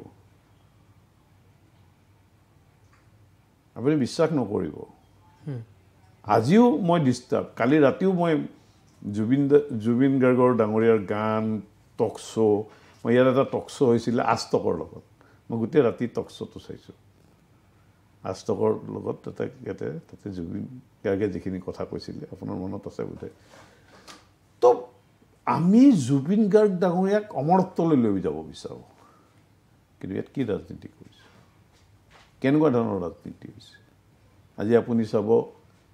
আপুনি বিশ্বাস নকৰিব আজিও মই ডিষ্টাৰ্ব কালি ৰাতিও মই জুবিন গাৰ্গৰ ডাঙৰীয়াৰ গান টক শ্ব' মই ইয়াত এটা টক শ্ব' হৈছিলে আজতকৰ লগত মই গোটেই ৰাতি টক শ্ব'টো চাইছোঁ আজতকৰ লগত তাতে জুবিন গাৰ্গে যিখিনি কথা কৈছিলে আপোনাৰ মনত আছে বোধহয় তো আমি জুবিন গাৰ্গ ডাঙৰীয়াক অমৰত্বলৈ লৈ যাব বিচাৰোঁ কিন্তু ইয়াত কি ৰাজনীতি কৰিছে কেনেকুৱা ধৰণৰ ৰাজনীতি হৈছে আজি আপুনি চাব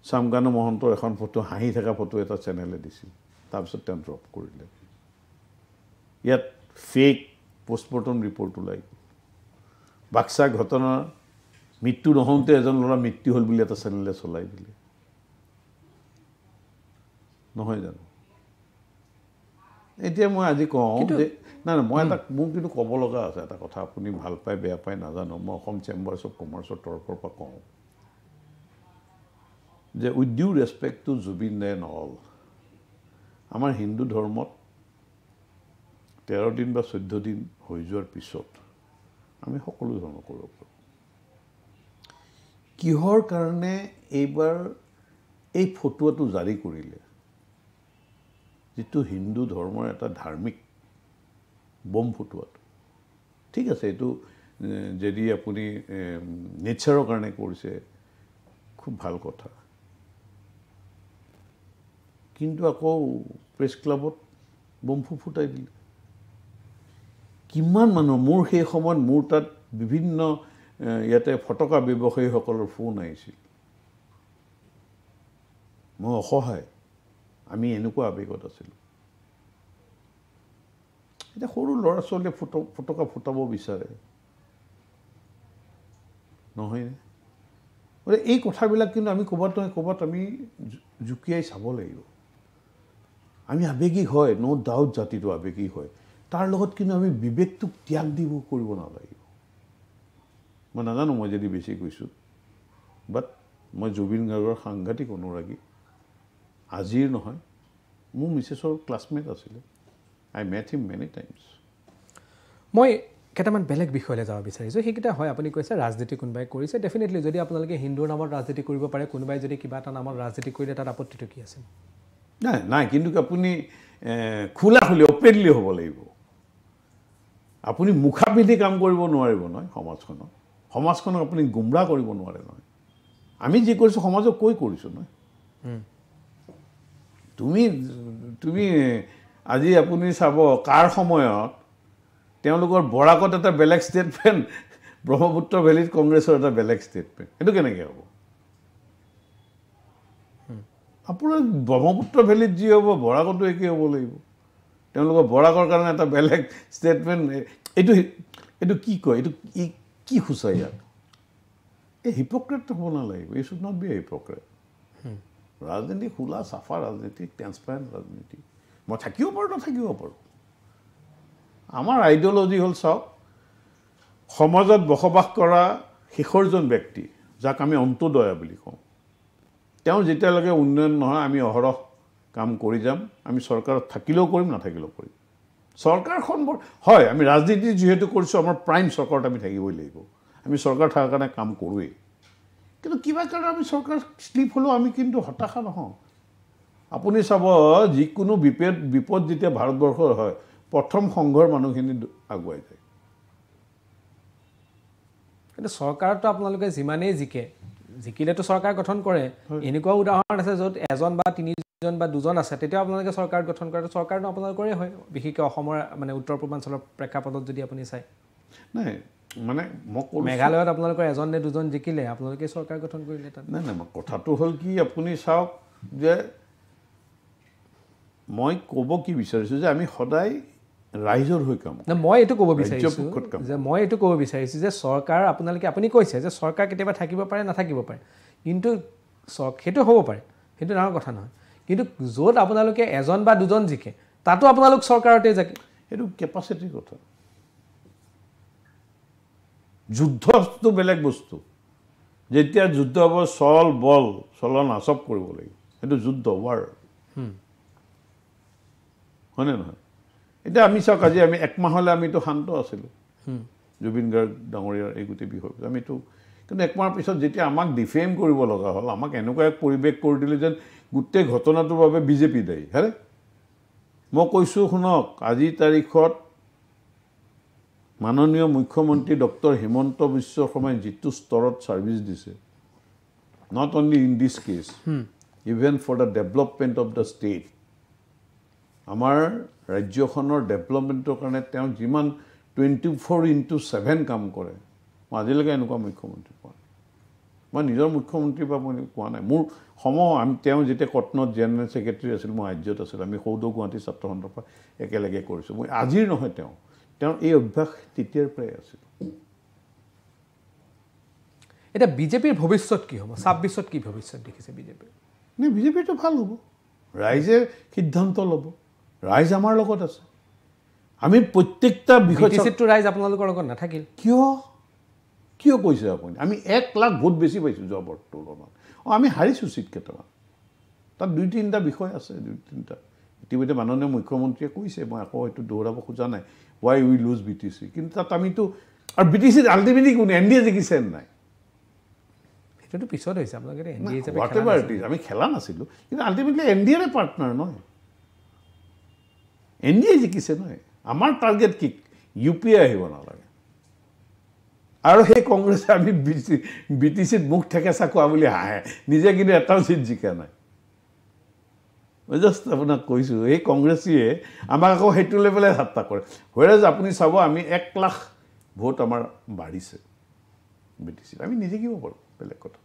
চামকানু মহন্তৰ এখন ফটো হাঁহি থকা ফটো এটা চেনেলে দিছিল তাৰপিছত তেওঁ ড্ৰপ কৰিলে ইয়াত ফেক পষ্টমৰ্টম ৰিপৰ্ট ওলাই বাক্সা ঘটনা মৃত্যু নহওঁতে এজন ল'ৰা মৃত্যু হ'ল বুলি এটা চেনেলে চলাই দিলে নহয় জানো এতিয়া মই আজি কওঁ যে নাই মই মোক কিন্তু ক'ব লগা আছে এটা কথা আপুনি ভাল পায় বেয়া পায় নাজানো মই অসম চেম্বাৰ্ছ অফ কমাৰ্চৰ তৰফৰ পৰা কওঁ যে with due respect to Zubeen da and all আমাৰ হিন্দু ধৰ্মত 13 দিন বা 14 দিন হৈ যোৱাৰ পিছত আমি সকলো ধৰ্ম কৰিব পাৰোঁ কিহৰ কাৰণে এইবাৰ এই ফটোৱাটো জাৰি কৰিলে যিটো হিন্দু ধৰ্মৰ এটা ধাৰ্মিক বম ফটোৱাটো ঠিক আছে এইটো যদি আপুনি নেচাৰৰ কাৰণে কৰিছে খুব ভাল কথা কিন্তু আকৌ প্ৰেছ ক্লাবত বম ফুটাই দিলে কিমান মানুহ মোৰ সেই সময়ত মোৰ তাত বিভিন্ন ইয়াতে ফটকা ব্যৱসায়ীসকলৰ ফোন আহিছিল মই অসহায় আমি এনেকুৱা আৱেগত আছিলোঁ এতিয়া সৰু ল'ৰা ছোৱালীয়ে ফটকা ফুটাব বিচাৰে নহয়নে গতিকে এই কথাবিলাক কিন্তু আমি ক'ৰবাত আমি জুকিয়াই চাব লাগিব আমি আৱেগিক হয় ন' ডাউট জাতিটো আৱেগিক হয় তাৰ লগত কিন্তু আমি বিবেকটোক ত্যাগ কৰিব নালাগিব মই নাজানো মই যদি বেছি কৈছোঁ বাট মই জুবিন গাৰ্গৰ সাংঘাতিক অনুৰাগী আজিৰ নহয় মোৰ মিছেছৰ ক্লাছমেট আছিলে I met him many times মই কেইটামান বেলেগ বিষয়লৈ যাব বিচাৰিছোঁ সেইকেইটা হয় আপুনি কৈছে ৰাজনীতি কোনোবাই কৰিছে ডেফিনেটলি যদি আপোনালোকে হিন্দুৰ নামত ৰাজনীতি কৰিব পাৰে কোনোবাই যদি কিবা এটা নামত ৰাজনীতি কৰিলে তাত আপত্তিটো কি আছে নাই কিন্তু আপুনি খোলাখুলি অপেনলি হ'ব লাগিব আপুনি মুখাপিন্ধি কাম কৰিব নোৱাৰিব নহয় সমাজখনক আপুনি গুমৰাহ কৰিব নোৱাৰে নহয় আমি যি কৰিছোঁ সমাজক কৈ কৰিছোঁ নহয় তুমি আজি আপুনি চাব কাৰ সময়ত তেওঁলোকৰ বৰাকত এটা বেলেগ ষ্টেটমেণ্ট ব্ৰহ্মপুত্ৰ ভেলীত কংগ্ৰেছৰ এটা বেলেগ ষ্টেটমেণ্ট সেইটো কেনেকৈ হ'ব আপোনাৰ ব্ৰহ্মপুত্ৰ ভেলীত যি হ'ব বৰাকতো একেই হ'ব লাগিব তেওঁলোকৰ বৰাকৰ কাৰণে এটা বেলেগ ষ্টেটমেণ্ট এইটো কি কয় এইটো কি সূচায় ইয়াত এই হিপক্ৰেট হ'ব নালাগিব এই শুড নট বি এ হিপক্ৰেট ৰাজনীতি খোলা চাফা ৰাজনীতি ট্ৰেন্সপাৰেণ্ট ৰাজনীতি মই থাকিব পাৰোঁ নাথাকিব পাৰোঁ আমাৰ আইডিঅ'লজি হ'ল চাওক সমাজত বসবাস কৰা শেষৰজন ব্যক্তি যাক আমি অন্তোদয়া বুলি কওঁ তেওঁ যেতিয়ালৈকে উন্নয়ন নহয় আমি অহৰহ কাম কৰি যাম আমি চৰকাৰত থাকিলেও কৰিম নাথাকিলেও কৰিম চৰকাৰখন হয় আমি ৰাজনীতি যিহেতু কৰিছোঁ আমাৰ প্ৰাইম চৰকাৰত আমি থাকিবই লাগিব আমি চৰকাৰ থকাৰ কাৰণে কাম কৰোঁৱেই কিন্তু কিবা কাৰণে আমি চৰকাৰ শ্লিপ হ'লেও আমি কিন্তু হতাশা নহওঁ আপুনি চাব যিকোনো বিপদ যেতিয়া ভাৰতবৰ্ষৰ হয় প্ৰথম সংঘৰ মানুহখিনি আগুৱাই যায় কিন্তু চৰকাৰতো আপোনালোকে যিমানেই জিকিলেতো চৰকাৰ গঠন কৰে এনেকুৱা উদাহৰণ আছে য'ত এজন বা তিনিজন বা দুজন আছে তেতিয়া আপোনালোকে চৰকাৰ গঠন কৰে চৰকাৰটো আপোনালোকৰে হয় বিশেষকৈ অসমৰ মানে উত্তৰ পূৰ্বাঞ্চলৰ প্ৰেক্ষাপটত যদি আপুনি চায় নাই মানে মই মেঘালয়ত আপোনালোকৰ এজন নে দুজন জিকিলে আপোনালোকে চৰকাৰ গঠন কৰিলে তাত নাই নাই কথাটো হ'ল কি আপুনি চাওক যে মই ক'ব কি বিচাৰিছোঁ যে আমি সদায় ৰাইজৰ হৈ কাম মই এইটো ক'ব বিচাৰিছোঁ যে চৰকাৰ আপুনি কৈছে যে চৰকাৰ কেতিয়াবা থাকিব পাৰে নাথাকিব পাৰে কিন্তু সেইটো হ'ব পাৰে সেইটো ডাঙৰ কথা নহয় কিন্তু য'ত আপোনালোকে এজন বা দুজন জিকে তাতো আপোনালোক চৰকাৰতে যাকে সেইটো কেপাচিটিৰ কথা যুদ্ধটো বেলেগ বস্তু যেতিয়া যুদ্ধ হ'ব বল চলনা চব কৰিব লাগিব সেইটো যুদ্ধ ৱাৰ হয়নে নহয় এতিয়া আমি চাওক আজি আমি একমাহলৈ আমিতো শান্ত আছিলোঁ জুবিন গাৰ্গ ডাঙৰীয়াৰ এই গোটেই বিষয়টো আমিতো কিন্তু একমাহৰ পিছত যেতিয়া আমাক ডিফেম কৰিব লগা হ'ল আমাক এনেকুৱা এক পৰিৱেশ কৰি দিলে যেন গোটেই ঘটনাটোৰ বাবে বিজেপি দায়ী হেৰে মই কৈছোঁ শুনক আজিৰ তাৰিখত মাননীয় মুখ্যমন্ত্ৰী ডক্টৰ হিমন্ত বিশ্ব শৰ্মাই যিটো স্তৰত ছাৰ্ভিচ দিছে not only in this case even for the development of the state আমাৰ ৰাজ্যখনৰ ডেভেলপমেণ্টৰ কাৰণে তেওঁ যিমান 24/7 কাম কৰে মই আজিলৈকে এনেকুৱা মুখ্যমন্ত্ৰী পোৱা নাই মই নিজৰ মুখ্যমন্ত্ৰীৰ পৰা মই কোৱা নাই মোৰ তেওঁ যেতিয়া কটনত জেনেৰেল ছেক্ৰেটাৰী আছিল মই ৰাজ্যত আছিলোঁ আমি সৌদ গুৱাহাটী ছাত্ৰ সন্থাৰ পৰা একেলগে কৰিছোঁ মই আজিৰ নহয় তেওঁৰ এই অভ্যাস তেতিয়াৰ পৰাই আছিল এতিয়া বিজেপিৰ ভৱিষ্যত কি হ'ব 26ত কি ভৱিষ্যত দেখিছে বিজেপিৰ নে বিজেপিটো ভাল হ'ব ৰাইজে সিদ্ধান্ত ল'ব ৰাইজ আমাৰ লগত আছে আমি প্ৰত্যেকটা বিষয় ৰাইজ আপোনালোকৰ লগত নাথাকিল কিয় কৈছে আপুনি আমি 1 লাখ ভোট বেছি পাইছোঁ যোৱা তুলনাত আমি হাৰিছোঁ চিট কেইটামান তাত 2-3টা বিষয় আছে 2-3টা ইতিমধ্যে মাননীয় মুখ্যমন্ত্ৰীয়ে কৈছে মই আকৌ হয়তো দৌৰাব খোজা নাই ৱাই উই লুজ BTC কিন্তু তাত আমিতো আৰু BTCত আল্টিমেটলি কোনে NDA জিকিছে নাই সেইটোতো পিছত হৈছে আপোনালোকে NDA হিচাপে আমি খেলা নাছিলোঁ কিন্তু আল্টিমেটলি NDAৰে পাৰ্টনাৰ নহয় NDA জিকিছে নহয় আমাৰ টাৰ্গেট কি UPA আহিব নালাগে আৰু সেই কংগ্ৰেছে আমি BTCত মুখ ঠেকেচা খোৱা বুলি হাঁহে নিজে কিন্তু এটাও চিট জিকা নাই মই জাষ্ট আপোনাক কৈছোঁ এই কংগ্ৰেছীয়ে আমাক আকৌ সেইটো লেভেলে ঠাট্টা কৰে হোৱাৰাজ আপুনি চাব আমি 1 লাখ ভোট আমাৰ বাঢ়িছে BTCত আমি নিজে কিব পাৰোঁ বেলেগ কথা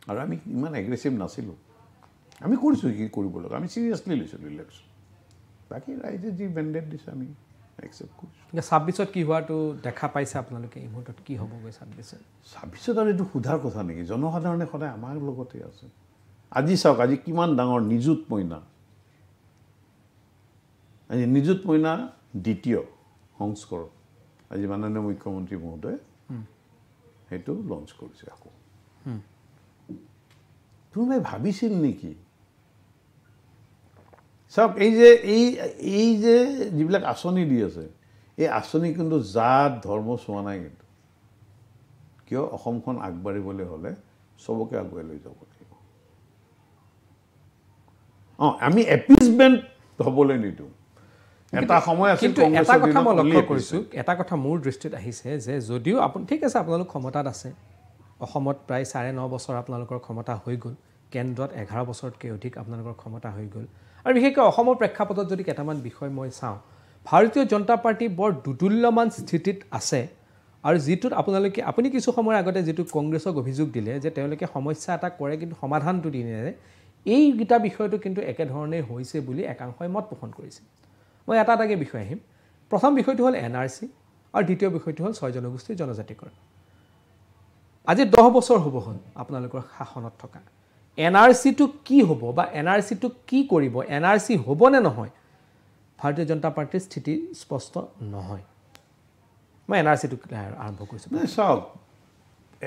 আৰু আমি ইমান এগ্ৰেছিভ নাছিলোঁ আমি কৰিছোঁ কি কৰিব লগা আমি চিৰিয়াছলি লৈছিলোঁ ইলেকশ্যন বাকী ৰাইজে যি মেণ্ডেট দিছে আমি একচেপ্ট কৰিছোঁ 26ত কি হোৱাটো দেখা পাইছে আপোনালোকে এই মুহূৰ্তত কি হ'বগৈ 26ত আৰু এইটো সোধাৰ কথা নেকি জনসাধাৰণে সদায় আমাৰ লগতে আছে আজি চাওক আজি কিমান ডাঙৰ নিযুত মইনা আজি নিযুত মইনা দ্বিতীয় সংস্কৰণ আজি মাননীয় মুখ্যমন্ত্ৰী মহোদয়ে সেইটো লঞ্চ কৰিছে আকৌ কোনোবাই ভাবিছিল নেকি চাওক এই যে যিবিলাক আঁচনি দি আছে এই আঁচনি কিন্তু জাত ধৰ্ম চোৱা নাই কিন্তু কিয় অসমখন আগবাঢ়িবলৈ হ'লে চবকে আগুৱাই লৈ যাব লাগিব আমি এপিজমেণ্ট হ'বলৈ নিদিওঁ এটা সময় আছিল কিন্তু এটা কথা মই লক্ষ্য কৰিছোঁ এটা কথা মোৰ দৃষ্টিত আহিছে যে যদিও আপুনি ঠিক আছে আপোনালোক ক্ষমতাত আছে অসমত প্ৰায় 9.5 বছৰ আপোনালোকৰ ক্ষমতা হৈ গ'ল কেন্দ্ৰত 11 বছৰতকৈ অধিক আপোনালোকৰ ক্ষমতা হৈ গ'ল আৰু বিশেষকৈ অসমৰ প্ৰেক্ষাপটত যদি কেইটামান বিষয় মই চাওঁ ভাৰতীয় জনতা পাৰ্টি বৰ দুতুল্যমান স্থিতিত আছে আৰু যিটোত আপুনি কিছু সময়ৰ আগতে যিটো কংগ্ৰেছক অভিযোগ দিলে যে তেওঁলোকে সমস্যা এটা কৰে কিন্তু সমাধানটো দি নিদিয়ে, এইকেইটা বিষয়টো কিন্তু একেধৰণেই হৈছে বুলি একাংশই মত পোষণ কৰিছে। মই এটা এটাকৈ বিষয় আহিম। প্ৰথম বিষয়টো হ'ল NRC আৰু দ্বিতীয় বিষয়টো হ'ল 6 জনগোষ্ঠীৰ জনজাতিকৰণ। আজি 10 বছৰ হ'ব হ'ল আপোনালোকৰ শাসনত থকা। NRCটো কি হ'ব বা NRCটো কি কৰিব, NRC হ'ব নে নহয়, ভাৰতীয় জনতা পাৰ্টিৰ স্থিতি স্পষ্ট নহয়। মই NRCটো আৰম্ভ কৰিছোঁ। নাই চাওক,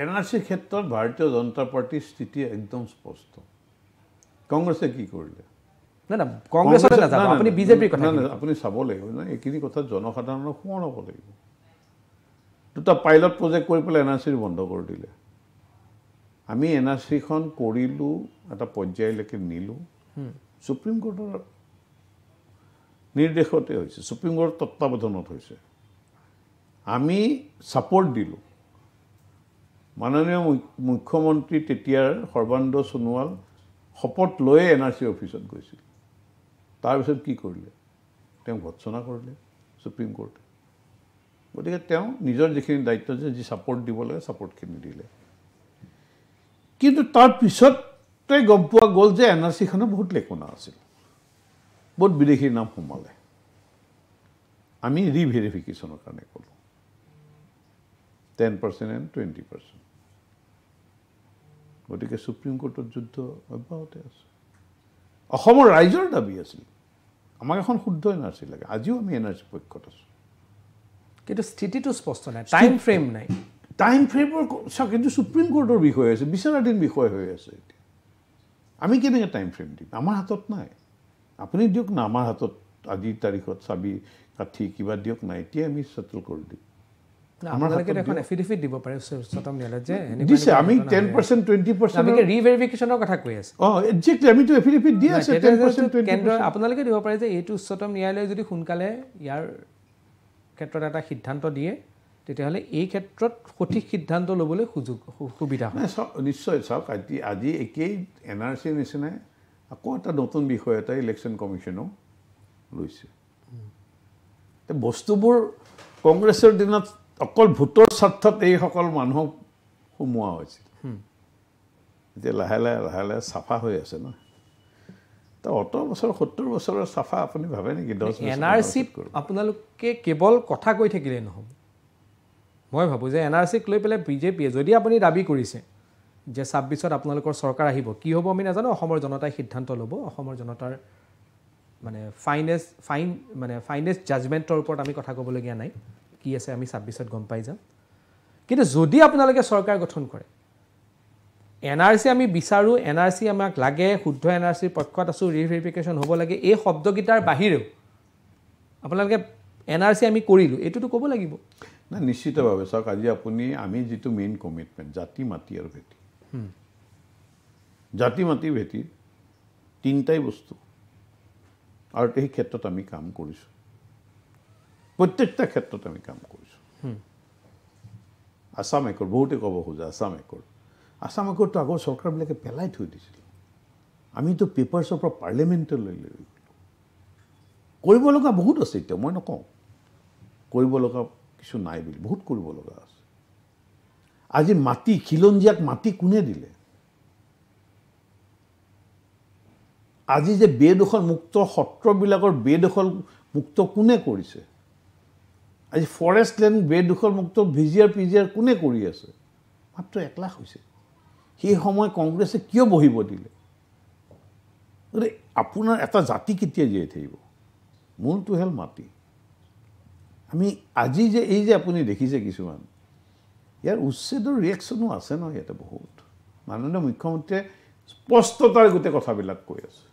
NRCৰ ক্ষেত্ৰত ভাৰতীয় জনতা পাৰ্টিৰ স্থিতি একদম স্পষ্ট। কংগ্ৰেছে কি কৰিলে? নাই না, কংগ্ৰেছতে নাযাব, আপুনি বিজেপিৰ কথা আপুনি চাব লাগিব ন, এইখিনি কথা জনসাধাৰণক সোঁৱৰাব লাগিব। দুটা পাইলট প্ৰজেক্ট কৰি পেলাই NRCৰ বন্ধ কৰি দিলে। আমি NRCখন কৰিলোঁ, এটা পৰ্যায়লৈকে নিলোঁ, সুপ্ৰিম কোৰ্টৰ নিৰ্দেশতে হৈছে, সুপ্ৰিম কোৰ্টৰ তত্বাৱধানত হৈছে। আমি ছাপৰ্ট দিলোঁ। মাননীয় মুখ্যমন্ত্ৰী তেতিয়াৰ সৰ্বানন্দ সোণোৱাল শপত লৈয়ে NRC অফিচত গৈছিল। তাৰপিছত কি কৰিলে? তেওঁ ভৎসনা কৰিলে সুপ্ৰিম কোৰ্টে। গতিকে তেওঁ নিজৰ যিখিনি দায়িত্ব যে যি ছাপৰ্ট দিব লাগে ছাপৰ্টখিনি দিলে। কিন্তু তাৰ পিছতে গম পোৱা গ'ল যে NRCখনে বহুত লেখনা আছিল, বহুত বিদেশীৰ নাম সোমালে। আমি ৰিভেৰিফিকেশ্যনৰ কাৰণে ক'লোঁ 10% and 20%। গতিকে সুপ্ৰিম কোৰ্টত যুদ্ধ অব্যাহত আছে। অসমৰ ৰাইজৰ দাবী আছিল আমাক এখন শুদ্ধ NRC লাগে। আজিও আমি NRC পক্ষত আছোঁ, কিন্তু স্থিতিটো স্পষ্ট নাই, টাইম ফ্ৰেম নাই। টাইম ফ্ৰেমৰ চাওক, কিন্তু সুপ্ৰিম কোৰ্টৰ বিষয় আছে, বিচাৰাধীন বিষয় হৈ আছে এতিয়া। আমি কেনেকৈ টাইম ফ্ৰেম দিম? আমাৰ হাতত নাই। আপুনি দিয়ক না, আমাৰ হাতত আজিৰ তাৰিখত চাবি কাঠি কিবা দিয়ক না, এতিয়া আমি চেটেল কৰি দিম। আপোনালোকে এখন এফিডেভিট দিব পাৰে উচ্চতম ন্যায়ালয়ত যে দিছে, আমি 10% 20% ৰিভেৰিফিকেশ্যনৰ কথা কৈ আছে। একজেক্টলি, আমিতো এফিডেভিট দি আছে 10% 20%। আপোনালোকে দিব পাৰে যে এইটো উচ্চতম ন্যায়ালয়ে যদি সোনকালে ইয়াৰ ক্ষেত্ৰত এটা সিদ্ধান্ত দিয়ে, তেতিয়াহ'লে এই ক্ষেত্ৰত সঠিক সিদ্ধান্ত ল'বলৈ সুবিধা হয়। নিশ্চয় চাওক, আজি একেই NRCৰ নিচিনাই আকৌ এটা নতুন বিষয় এটা ইলেকশ্যন কমিশ্যনো লৈছে। বস্তুবোৰ কংগ্ৰেছৰ দিনত অকল ভোটৰ স্বাৰ্থত এইসকল মানুহক সোমোৱা হৈছিল। এতিয়া লাহে লাহে চাফা হৈ আছে ন। তো 18 বছৰ 70 বছৰৰ চাফা আপুনি ভাবে নেকি 10 বছৰ? NRCত আপোনালোকে কেৱল কথা কৈ থাকিলেই নহ'ব। মই ভাবোঁ যে NRCক লৈ পেলাই বিজেপিয়ে যদি আপুনি দাবী কৰিছে যে 26ত আপোনালোকৰ চৰকাৰ আহিব, কি হ'ব আমি নাজানো, অসমৰ জনতাই সিদ্ধান্ত ল'ব। অসমৰ জনতাৰ ফাইনেষ্ট জাজমেণ্টৰ ওপৰত আমি কথা ক'বলগীয়া নাই, কি আছে আমি 26ত গম পাই যাম। কিন্তু যদি আপোনালোকে চৰকাৰ গঠন কৰে, NRC আমি বিচাৰোঁ, NRC আমাক লাগে, শুদ্ধ NRCৰ পক্ষত আছোঁ, ৰিভেৰিফিকেশ্যন হ'ব লাগে, এই শব্দকেইটাৰ বাহিৰেও আপোনালোকে NRC আমি কৰিলোঁ এইটোতো ক'ব লাগিব। নাই, নিশ্চিতভাৱে চাওক, আজি আমি যিটো মেইন কমিটমেণ্ট জাতি মাটি আৰু ভেটি, জাতি মাটি ভেটি তিনিটাই বস্তু, আৰু এই ক্ষেত্ৰত আমি কাম কৰিছোঁ, প্ৰত্যেকটা ক্ষেত্ৰত আমি কাম কৰিছোঁ। আছাম একৰ্ড, বহুতে ক'ব খোজে আছাম একৰ্ডটো আগৰ চৰকাৰবিলাকে পেলাই থৈ দিছিল। আমিতো পেপাৰ্ছৰ পৰা পাৰ্লিয়ামেণ্টলৈ লৈ গ'লোঁ। কৰিব লগা বহুত আছে এতিয়া, মই নকওঁ কৰিব লগা কিছু নাই বুলি, বহুত কৰিব লগা আছে। আজি মাটি, খিলঞ্জীয়াক মাটি কোনে দিলে? আজি যে বেদখল মুক্ত সত্ৰবিলাকৰ বেদখল মুক্ত কোনে কৰিছে? আজি ফৰেষ্ট লেণ্ড বেদখল মুক্ত VGR কোনে কৰি আছে? মাত্ৰ 1 লাখ হৈছে। সেই সময় কংগ্ৰেছে কিয় বহিব দিলে? গতিকে আপোনাৰ এটা জাতি কেতিয়া জীয়াই থাকিব? মূলটো হ'ল মাটি। আমি আজি যে এই যে আপুনি দেখিছে কিছুমান, ইয়াৰ উচ্ছেদৰ ৰিয়েকশ্যনো আছে ন ইয়াতে বহুত। মাননীয় মুখ্যমন্ত্ৰীয়ে স্পষ্টতাৰ গোটেই কথাবিলাক কৈ আছে।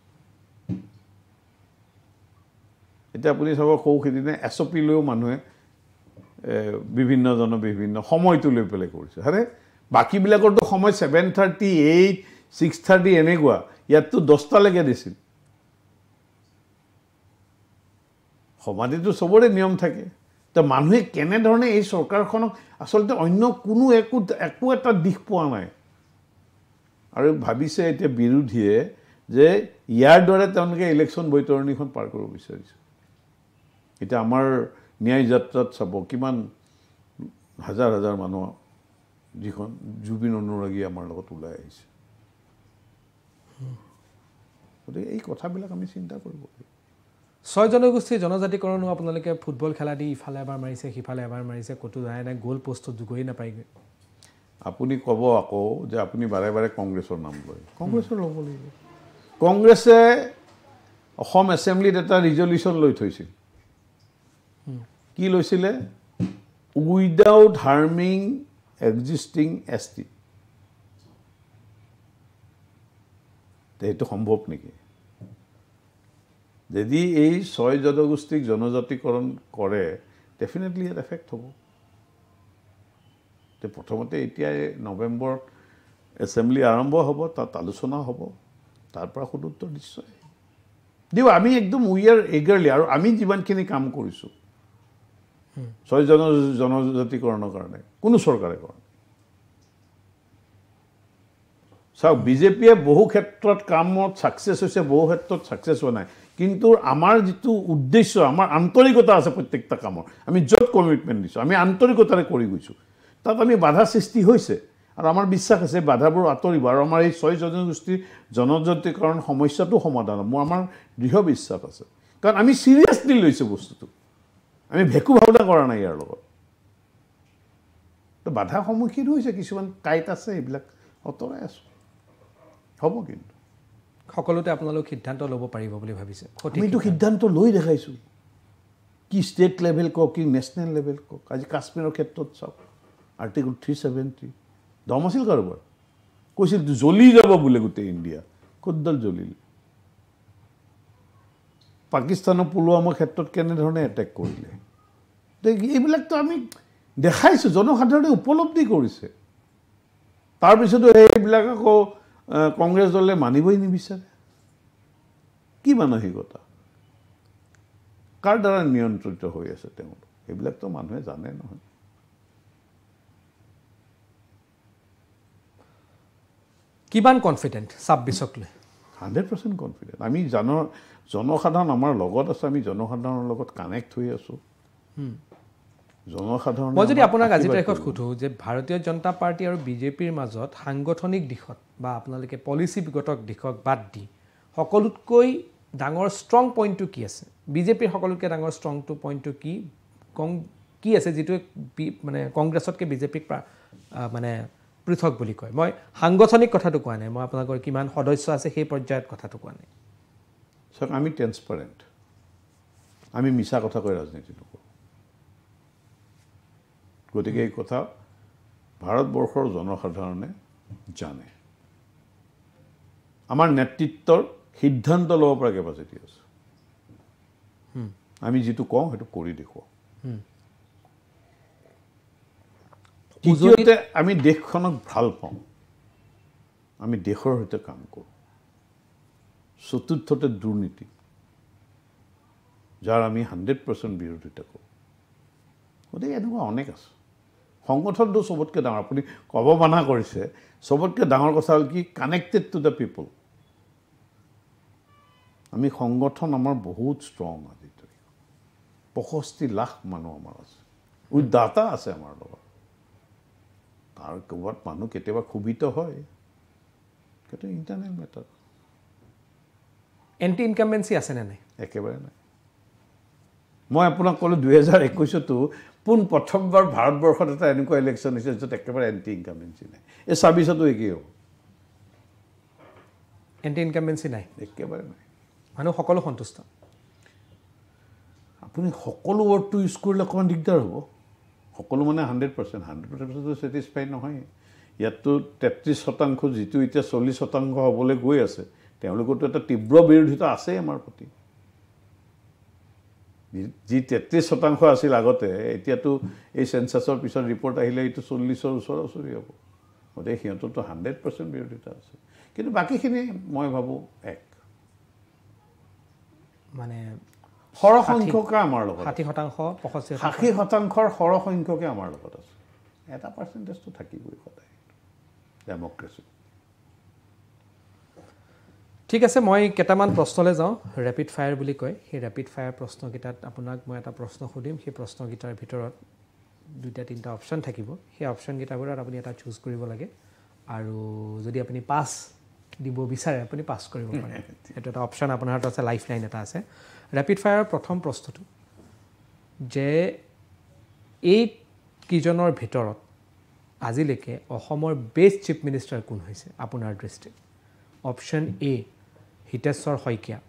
এতিয়া আপুনি চাব, সৌসিদিনে SOP লৈও মানুহে বিভিন্নজনৰ বিভিন্ন সময়টো লৈ পেলাই কৰিছে। আৰে বাকীবিলাকৰতো সময় 7:30, 8, 6:30 এনেকুৱা, ইয়াততো 10টালৈকে দিছিল। সমাধিটো চবৰে নিয়ম থাকে। তো মানুহে কেনেধৰণে এই চৰকাৰখনক আচলতে অন্য কোনো একো এটা দিশ পোৱা নাই, আৰু ভাবিছে এতিয়া বিৰোধীয়ে যে ইয়াৰ দ্বাৰা তেওঁলোকে ইলেকশ্যন বৈতৰণিখন পাৰ কৰিব বিচাৰিছে। এতিয়া আমাৰ ন্যায় যাত্ৰাত চাব, কিমান হাজাৰ হাজাৰ মানুহ যিখন জুবিন অনুৰাগী আমাৰ লগত ওলাই আহিছে গতিকে এই কথাবিলাক আমি চিন্তা কৰিব লাগিব 6 জনগোষ্ঠীৰ জনজাতিকৰণো আপোনালোকে ফুটবল খেলা দি ইফালে এবাৰ মাৰিছে সিফালে এবাৰ মাৰিছে ক'তো যায় নাই গোল পোষ্টত জুগৰি নাপায়গৈ আপুনি ক'ব আকৌ যে আপুনি বাৰে বাৰে কংগ্ৰেছৰ নাম লয় কংগ্ৰেছৰ ল'ব লাগিব কংগ্ৰেছে অসম এছেম্বলিত এটা ৰিজলিউশ্যন লৈ থৈছিল কি লৈছিলে উইদাউট হাৰ্মিং এক্সিষ্টিং ST এইটো সম্ভৱ নেকি যদি এই 6 জনগোষ্ঠীক জনজাতিকৰণ কৰে ডেফিনেটলি ইয়াত এফেক্ট হ'ব তে প্ৰথমতে এতিয়া নৱেম্বৰত এছেম্বলি আৰম্ভ হ'ব তাত আলোচনা হ'ব তাৰ পৰা সদুত্তৰ নিশ্চয় দিও আমি একদম উই আৰ এগাৰলি আৰু আমি যিমানখিনি কাম কৰিছোঁ 6 জনজাতিকৰণৰ কাৰণে কোনো চৰকাৰে কৰা চাওক বিজেপিয়ে বহু ক্ষেত্ৰত কামত ছাকচেছ হৈছে বহু ক্ষেত্ৰত ছাকচেছ হোৱা নাই কিন্তু আমাৰ যিটো উদ্দেশ্য আমাৰ আন্তৰিকতা আছে প্ৰত্যেকটা কামৰ আমি য'ত কমিটমেণ্ট দিছোঁ আমি আন্তৰিকতাৰে কৰি গৈছোঁ তাত আমি বাধা সৃষ্টি হৈছে আৰু আমাৰ বিশ্বাস আছে বাধাবোৰ আঁতৰিব আৰু আমাৰ এই 6 জনগোষ্ঠীৰ জনজাতিকৰণ সমস্যাটো সমাধান হ'ব আমাৰ দৃঢ় বিশ্বাস আছে কাৰণ আমি চিৰিয়াছলি লৈছোঁ বস্তুটো আমি ভেকু ভাওনা কৰা নাই ইয়াৰ লগত তো বাধা সন্মুখীন হৈছে কিছুমান কাইট আছে এইবিলাক অঁতৰাই আছোঁ হ'ব কিন্তু সকলোতে আপোনালোক সিদ্ধান্ত ল'ব পাৰিব বুলি ভাবিছে আমিতো সিদ্ধান্ত লৈ দেখাইছোঁ কি ষ্টেট লেভেল কওক কি নেশ্যনেল লেভেল কওক আজি কাশ্মীৰৰ ক্ষেত্ৰত চাওক আৰ্টিকল 370 দম আছিল কাৰোবাৰ কৈছিল জ্বলি যাব বোলে গোটেই ইণ্ডিয়া ক'তডাল জ্বলিল পাকিস্তানৰ পুলৱামাৰ ক্ষেত্ৰত কেনেধৰণে এটেক কৰিলে এইবিলাকতো আমি দেখাইছোঁ জনসাধাৰণে উপলব্ধি কৰিছে তাৰপিছতো সেইবিলাক আকৌ কংগ্ৰেছ দলে মানিবই নিবিচাৰে কি মানসিকতা কাৰ দ্বাৰা নিয়ন্ত্ৰিত হৈ আছে তেওঁলোক এইবিলাকতো মানুহে জানে নহয় কিমান কনফিডেণ্ট 26ক লৈ 100% কনফিডেণ্ট আমি জনসাধাৰণ আমাৰ লগত আছে আমি জনসাধাৰণৰ লগত কানেক্ট হৈ আছোঁ জনসাধাৰণ মই যদি আপোনাক আজি তাৰিখত সোধোঁ যে ভাৰতীয় জনতা পাৰ্টি আৰু বিজেপিৰ মাজত সাংগঠনিক দিশত বা আপোনালোকে পলিচিগত দিশক বাদ দি সকলোতকৈ ডাঙৰ ষ্ট্ৰং পইণ্টটো কি আছে বিজেপিৰ সকলোতকৈ ডাঙৰ ষ্ট্ৰংটো পইণ্টটো কি আছে যিটোৱে মানে কংগ্ৰেছতকৈ বিজেপিক মানে পৃথক বুলি কয় মই সাংগঠনিক কথাটো কোৱা নাই মই আপোনালোকৰ কিমান সদস্য আছে সেই পৰ্যায়ত কথাটো কোৱা নাই চাওক আমি ট্ৰেন্সপাৰেণ্ট আমি মিছা কথা কৈ ৰাজনীতি নকৰোঁ গতিকে এই কথা ভাৰতবৰ্ষৰ জনসাধাৰণে জানে আমাৰ নেতৃত্বৰ সিদ্ধান্ত ল'ব পৰা কেপাচিটি আছে আমি যিটো কওঁ সেইটো কৰি দেখুৱাওঁ দ্বিতীয়তে আমি দেশখনক ভাল পাওঁ আমি দেশৰ সৈতে কাম কৰোঁ চতুৰ্থতে দুৰ্নীতি যাৰ আমি 100% বিৰোধিতা কৰোঁ গতিকে এনেকুৱা অনেক আছে সংগঠনটো চবতকৈ ডাঙৰ আপুনি ক'ব মানা কৰিছে চবতকৈ ডাঙৰ কথা হ'ল কি কানেক্টেড টু দ্য পিপল আমি সংগঠন আমাৰ বহুত ষ্ট্ৰং আজি 65 লাখ মানুহ আমাৰ আছে উইথ ডাটা আছে আমাৰ লগত তাৰ ক'ৰবাত মানুহ কেতিয়াবা ক্ষোভিত হয় সেইটো ইণ্টাৰনেল মেটাৰ এণ্টি ইনকামেঞ্চি আছেনে নাই একেবাৰে নাই মই আপোনাক ক'লোঁ 2021তো পোন প্ৰথমবাৰ ভাৰতবৰ্ষত এটা এনেকুৱা ইলেকশ্যন হৈছে য'ত একেবাৰে এণ্টি ইনকামেঞ্চি নাই এই 26তো একেই হ'ব এণ্টি ইনকামেঞ্চি নাই একেবাৰে নাই মানুহ সকলো সন্তুষ্ট আপুনি সকলো ৱৰ্ডটো ইউজ কৰিলে অকণমান দিগদাৰ হ'ব সকলো মানে 100% ছেটিছফাইড নহয় ইয়াততো 33% যিটো এতিয়া 40% হ'বলৈ গৈ আছে তেওঁলোকৰতো এটা তীব্ৰ বিৰোধিতা আছেই আমাৰ প্ৰতি যি 33% আছিল আগতে এতিয়াতো এই চেঞ্চাছৰ পিছত ৰিপৰ্ট আহিলে এইটো 40ৰ ওচৰা-ওচৰি হ'ব গতিকে সিহঁতৰতো 100% বিৰোধিতা আছে কিন্তু বাকীখিনি মই ভাবোঁ এক মানে সৰহসংখ্যকে আমাৰ লগত 60% সৰহসংখ্যকে আমাৰ লগত আছে এটা পাৰ্চেণ্টেজটো থাকিবই সদায় ডেমক্ৰেচি ঠিক আছে মই কেইটামান প্ৰশ্নলৈ যাওঁ ৰেপিড ফায়াৰ বুলি কয় সেই ৰেপিড ফায়াৰ প্ৰশ্নকেইটাত আপোনাক মই এটা প্ৰশ্ন সুধিম সেই প্ৰশ্নকেইটাৰ ভিতৰত দুটা তিনিটা অপশ্যন থাকিব সেই অপশ্যনকেইটাবোৰত আপুনি এটা চুজ কৰিব লাগে আৰু যদি আপুনি পাছ দিব বিচাৰে আপুনি পাছ কৰিব পাৰে সেইটো এটা অপশ্যন আপোনাৰ হাতত আছে লাইফ লাইন এটা আছে ৰেপিড ফায়াৰৰ প্ৰথম প্ৰশ্নটো যে এই কিজনৰ ভিতৰত আজিলৈকে অসমৰ বেষ্ট চিফ মিনিষ্টাৰ কোন হৈছে আপোনাৰ দৃষ্টিত option A Hiteswar Saikia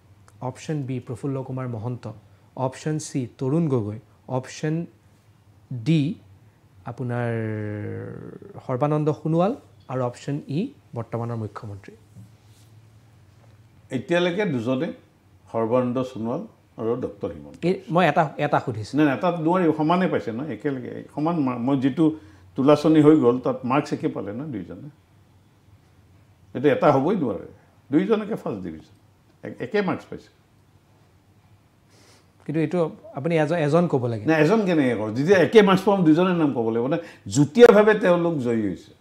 option B Prafulla Kumar Mahanta option C Tarun Gogoi option D আপোনাৰ সৰ্বানন্দ সোণোৱাল আৰু অপশ্যন ই বৰ্তমানৰ মুখ্যমন্ত্ৰী এতিয়ালৈকে দুজনে সৰ্বানন্দ সোণোৱাল আৰু ডক্টৰ হিমন্ত মই এটা সুধিছোঁ নাই তাত নোৱাৰি সমানে পাইছে ন একেলগে সমান মই যিটো তোলাচনী হৈ গ'ল তাত মাৰ্কছ একে পালে ন দুইজনে এইটো এটা হ'বই নোৱাৰে দুইজনকে ফাৰ্ষ্ট ডিভিজন একে মাৰ্কছ পাইছে কিন্তু এইটো আপুনি এজন ক'ব লাগে নাই এজন কেনেকৈ কওঁ যেতিয়া একে মাৰ্কছ পাম দুজনৰ নাম ক'ব লাগিব মানে যুটীয়াভাৱে তেওঁলোক জয়ী হৈছে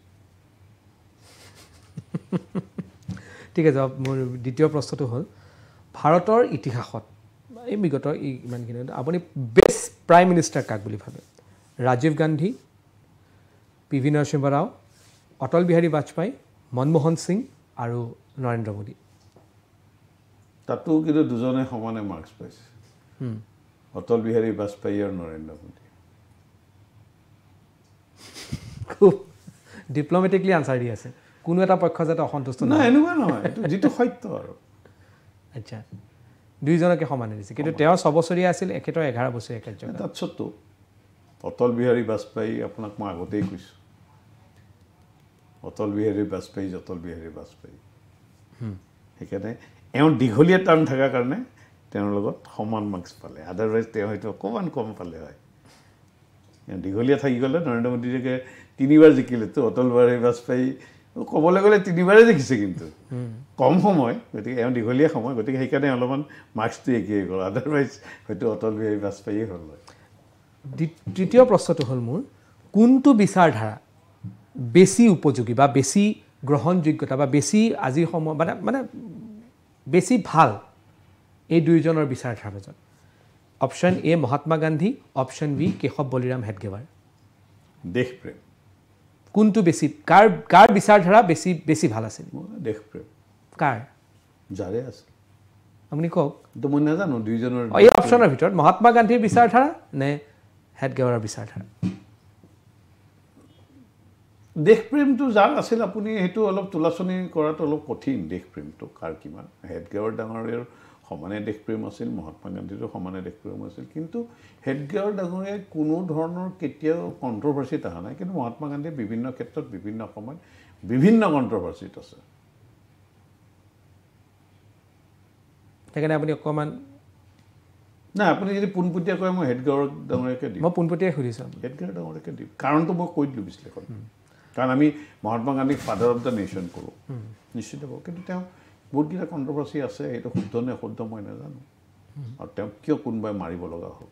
ঠিক আছে মোৰ দ্বিতীয় প্ৰশ্নটো হ'ল ভাৰতৰ ইতিহাসত এই বিগত ইমানখিনি আপুনি বেষ্ট প্ৰাইম মিনিষ্টাৰ কাক বুলি ভাবে ৰাজীৱ গান্ধী পি ভি নৰসিংহ ৰাও অটল বিহাৰী বাজপেয়ী মনমোহন সিং আৰু নৰেন্দ্ৰ মোদী তাতো কিন্তু দুজনে সমানে মাৰ্কছ পাইছে অটল বিহাৰী বাজপেয়ী আৰু নৰেন্দ্ৰ মোদী খুব ডিপ্ল'মেটিকলি আনচাৰ দি আছে কোনো এটা পক্ষ যাতে অসন্তুষ্ট নাই এনেকুৱা নহয় এইটো যিটো সত্য আৰু আচ্ছা দুইজনকে সমানে দিছে কিন্তু তেওঁ 6 বছৰীয়া আছিল একেটা 11 বছৰীয়া কাৰ্যকাল তাত সত্য অটল বিহাৰী বাজপেয়ী আপোনাক মই আগতেই কৈছোঁ অটল বিহাৰী বাজপেয়ী সেইকাৰণে এওঁ দীঘলীয়া টাৰ্ম থকাৰ কাৰণে তেওঁৰ লগত সমান মাৰ্কছ পালে আদাৰৱাইজ তেওঁ হয়তো অকণমান কম পালে হয় দীঘলীয়া থাকি গ'লে নৰেন্দ্ৰ মোদীকে 3বাৰ জিকিলেতো অটল বিহাৰী বাজপেয়ী ক'বলৈ গ'লে 3বাৰে জিকিছে কিন্তু কম সময় গতিকে এওঁ দীঘলীয়া সময় গতিকে সেইকাৰণে অলপমান মাৰ্কছটো একেই গ'ল আদাৰৱাইজ হয়তো অটল বিহাৰী বাজপেয়ী হ'ল হয় তৃতীয় প্ৰশ্নটো হ'ল মোৰ কোনটো বিচাৰধাৰা বেছি উপযোগী বা বেছি গ্ৰহণযোগ্যতা বা বেছি আজিৰ সময় মানে বেছি ভাল এই দুইজনৰ বিচাৰধাৰাৰ মাজত option A Mahatma Gandhi option B Keshav Baliram Hedgewar দেশপ্ৰেম কোনটো বেছি কাৰ বিচাৰধাৰা বেছি ভাল আছিল দেশপ্ৰেম কাৰ যাৰে আছে আপুনি কওক তো মই নাজানো দুইজনৰ এই অপশ্যনৰ ভিতৰত মহাত্মা গান্ধীৰ বিচাৰধাৰা নে হেডগেৱাৰৰ বিচাৰধাৰা দেশপ্ৰেমটো যাৰ আছিল আপুনি সেইটো অলপ তোলাচনী কৰাটো অলপ কঠিন দেশপ্ৰেমটো কাৰ কিমান হেডগেৱাৰ ডাঙৰীয়াৰ সমানে দেশপ্ৰেম আছিল মহাত্মা গান্ধীৰো সমানে দেশপ্ৰেম আছিল কিন্তু হেডগেৱাৰ ডাঙৰীয়াই কোনো ধৰণৰ কেতিয়াও কণ্ট্ৰভাৰ্চিত অহা নাই কিন্তু মহাত্মা গান্ধীয়ে বিভিন্ন ক্ষেত্ৰত বিভিন্ন সময়ত বিভিন্ন কণ্ট্ৰভাৰ্চিত আছে সেইকাৰণে আপুনি অকণমান নাই আপুনি যদি পোনপটীয়া কয় মই হেডগেৱাৰ ডাঙৰীয়াকে দিম মই পোনপটীয়াই সুধিছোঁ হেডগেৱাৰ ডাঙৰীয়াকে দিম কাৰণটো মই কৈ দিলোঁ বিশ্লেষণ কাৰণ আমি মহাত্মা গান্ধীক ফাদাৰ অফ দ্য নেশ্যন কৰোঁ নিশ্চিত হ'ব কিন্তু তেওঁ বহুতকেইটা কণ্ট্ৰভাৰ্চি আছে সেইটো শুদ্ধ নে অশুদ্ধ মই নাজানো আৰু তেওঁক কিয় কোনোবাই মাৰিব লগা হ'ল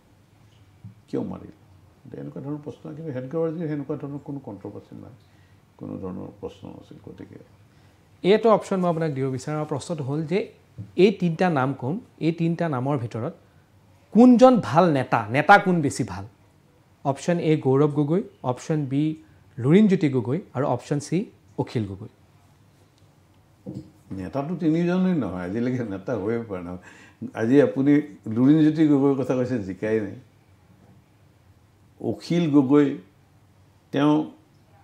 কিয় মাৰিল এনেকুৱা ধৰণৰ প্ৰশ্ন কিন্তু হেডগেৱাৰ যে সেনেকুৱা ধৰণৰ কোনো কণ্ট্ৰভাৰ্চি নাই কোনো ধৰণৰ প্ৰশ্ন নাছিল গতিকে এইটো অপশ্যন মই আপোনাক দিব বিচাৰোঁ প্ৰশ্নটো হ'ল যে এই তিনিটা নাম ক'ম এই তিনিটা নামৰ ভিতৰত কোনজন ভাল নেতা কোন বেছি ভাল option A Gaurav Gogoi option B Lurinjyoti Gogoi আৰু অপশ্যন চি অখিল গগৈ নেতাটো তিনিজনেই নহয় আজিলৈকে নেতা হৈয়ে পৰা নাই আজি আপুনি লুৰিণজ্যোতি গগৈৰ কথা কৈছে জিকাই নাই অখিল গগৈ তেওঁ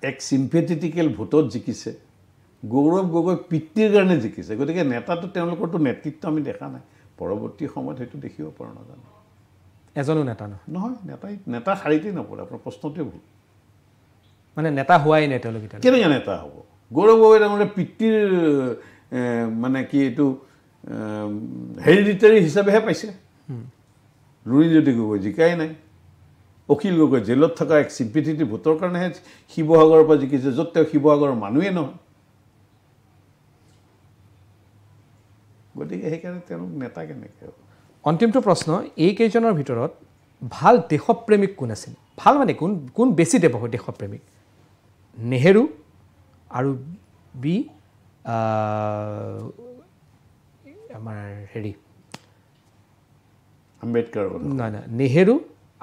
এক চিম্পেথেটিকেল ভোটত জিকিছে গৌৰৱ গগৈ পিতৃৰ কাৰণে জিকিছে গতিকে নেতাটো তেওঁলোকৰতো নেতৃত্ব আমি দেখা নাই পৰৱৰ্তী সময়ত সেইটো দেখিব পৰা নাজানো এজনো নেতা নহয় নেতা শাৰীতেই নপৰে আপোনাৰ প্ৰশ্নটোৱে ভুল মানে নেতা হোৱাই নাই তেওঁলোক এতিয়া কেনেকৈ নেতা হ'ব গৌৰৱ গগৈ ডাঙৰীয়া পিতৃৰ মানে কি এইটো হেৰিডিটাৰী হিচাপেহে পাইছে লুৰিণজ্যোতি গগৈ জিকাই নাই অখিল গগৈ জেলত থকা এক চিম্পেথেটিক ভোটৰ কাৰণেহে শিৱসাগৰৰ পৰা জিকিছে য'ত তেওঁ শিৱসাগৰৰ মানুহেই নহয় গতিকে সেইকাৰণে তেওঁলোক নেতা কেনেকৈ হ'ব অন্তিমটো প্ৰশ্ন এইকেইজনৰ ভিতৰত ভাল দেশপ্ৰেমিক কোন আছিল ভাল মানে কোন বেছি দেশপ্ৰেমিক নেহেৰু আৰু বি আমাৰ হেৰি আম্বেদকাৰ নাই নেহেৰু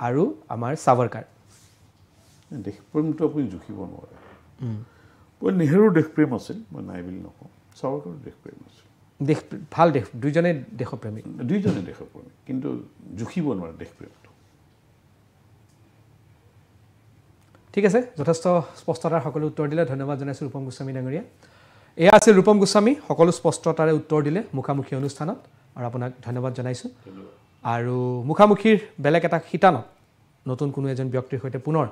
আৰু আমাৰ সাৱৰকাৰ দেশপ্ৰেমটো আপুনি জুখিব নোৱাৰে মই নেহেৰুৰ দেশপ্ৰেম আছিল মই নাই বুলি নকওঁ সাৱৰকাৰৰ দেশপ্ৰেম আছিল দেশ ভাল দেশ দুইজনে দেশপ্ৰেমী দুইজনে দেশপ্ৰেমী কিন্তু জুখিব নোৱাৰে দেশপ্ৰেমটো ঠিক আছে যথেষ্ট স্পষ্টতাৰ সকলো উত্তৰ দিলে ধন্যবাদ জনাইছোঁ ৰূপম গোস্বামী ডাঙৰীয়া এয়া আছিল ৰূপম গোস্বামী সকলো স্পষ্টতাৰে উত্তৰ দিলে মুখামুখি অনুষ্ঠানত আৰু আপোনাক ধন্যবাদ জনাইছোঁ আৰু মুখামুখিৰ বেলেগ এটা শিতানত নতুন কোনো এজন ব্যক্তিৰ সৈতে পুনৰ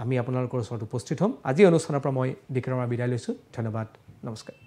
আমি আপোনালোকৰ ওচৰত উপস্থিত হ'ম আজি অনুষ্ঠানৰ পৰা মই বিক্ৰমা বিদায় লৈছোঁ ধন্যবাদ নমস্কাৰ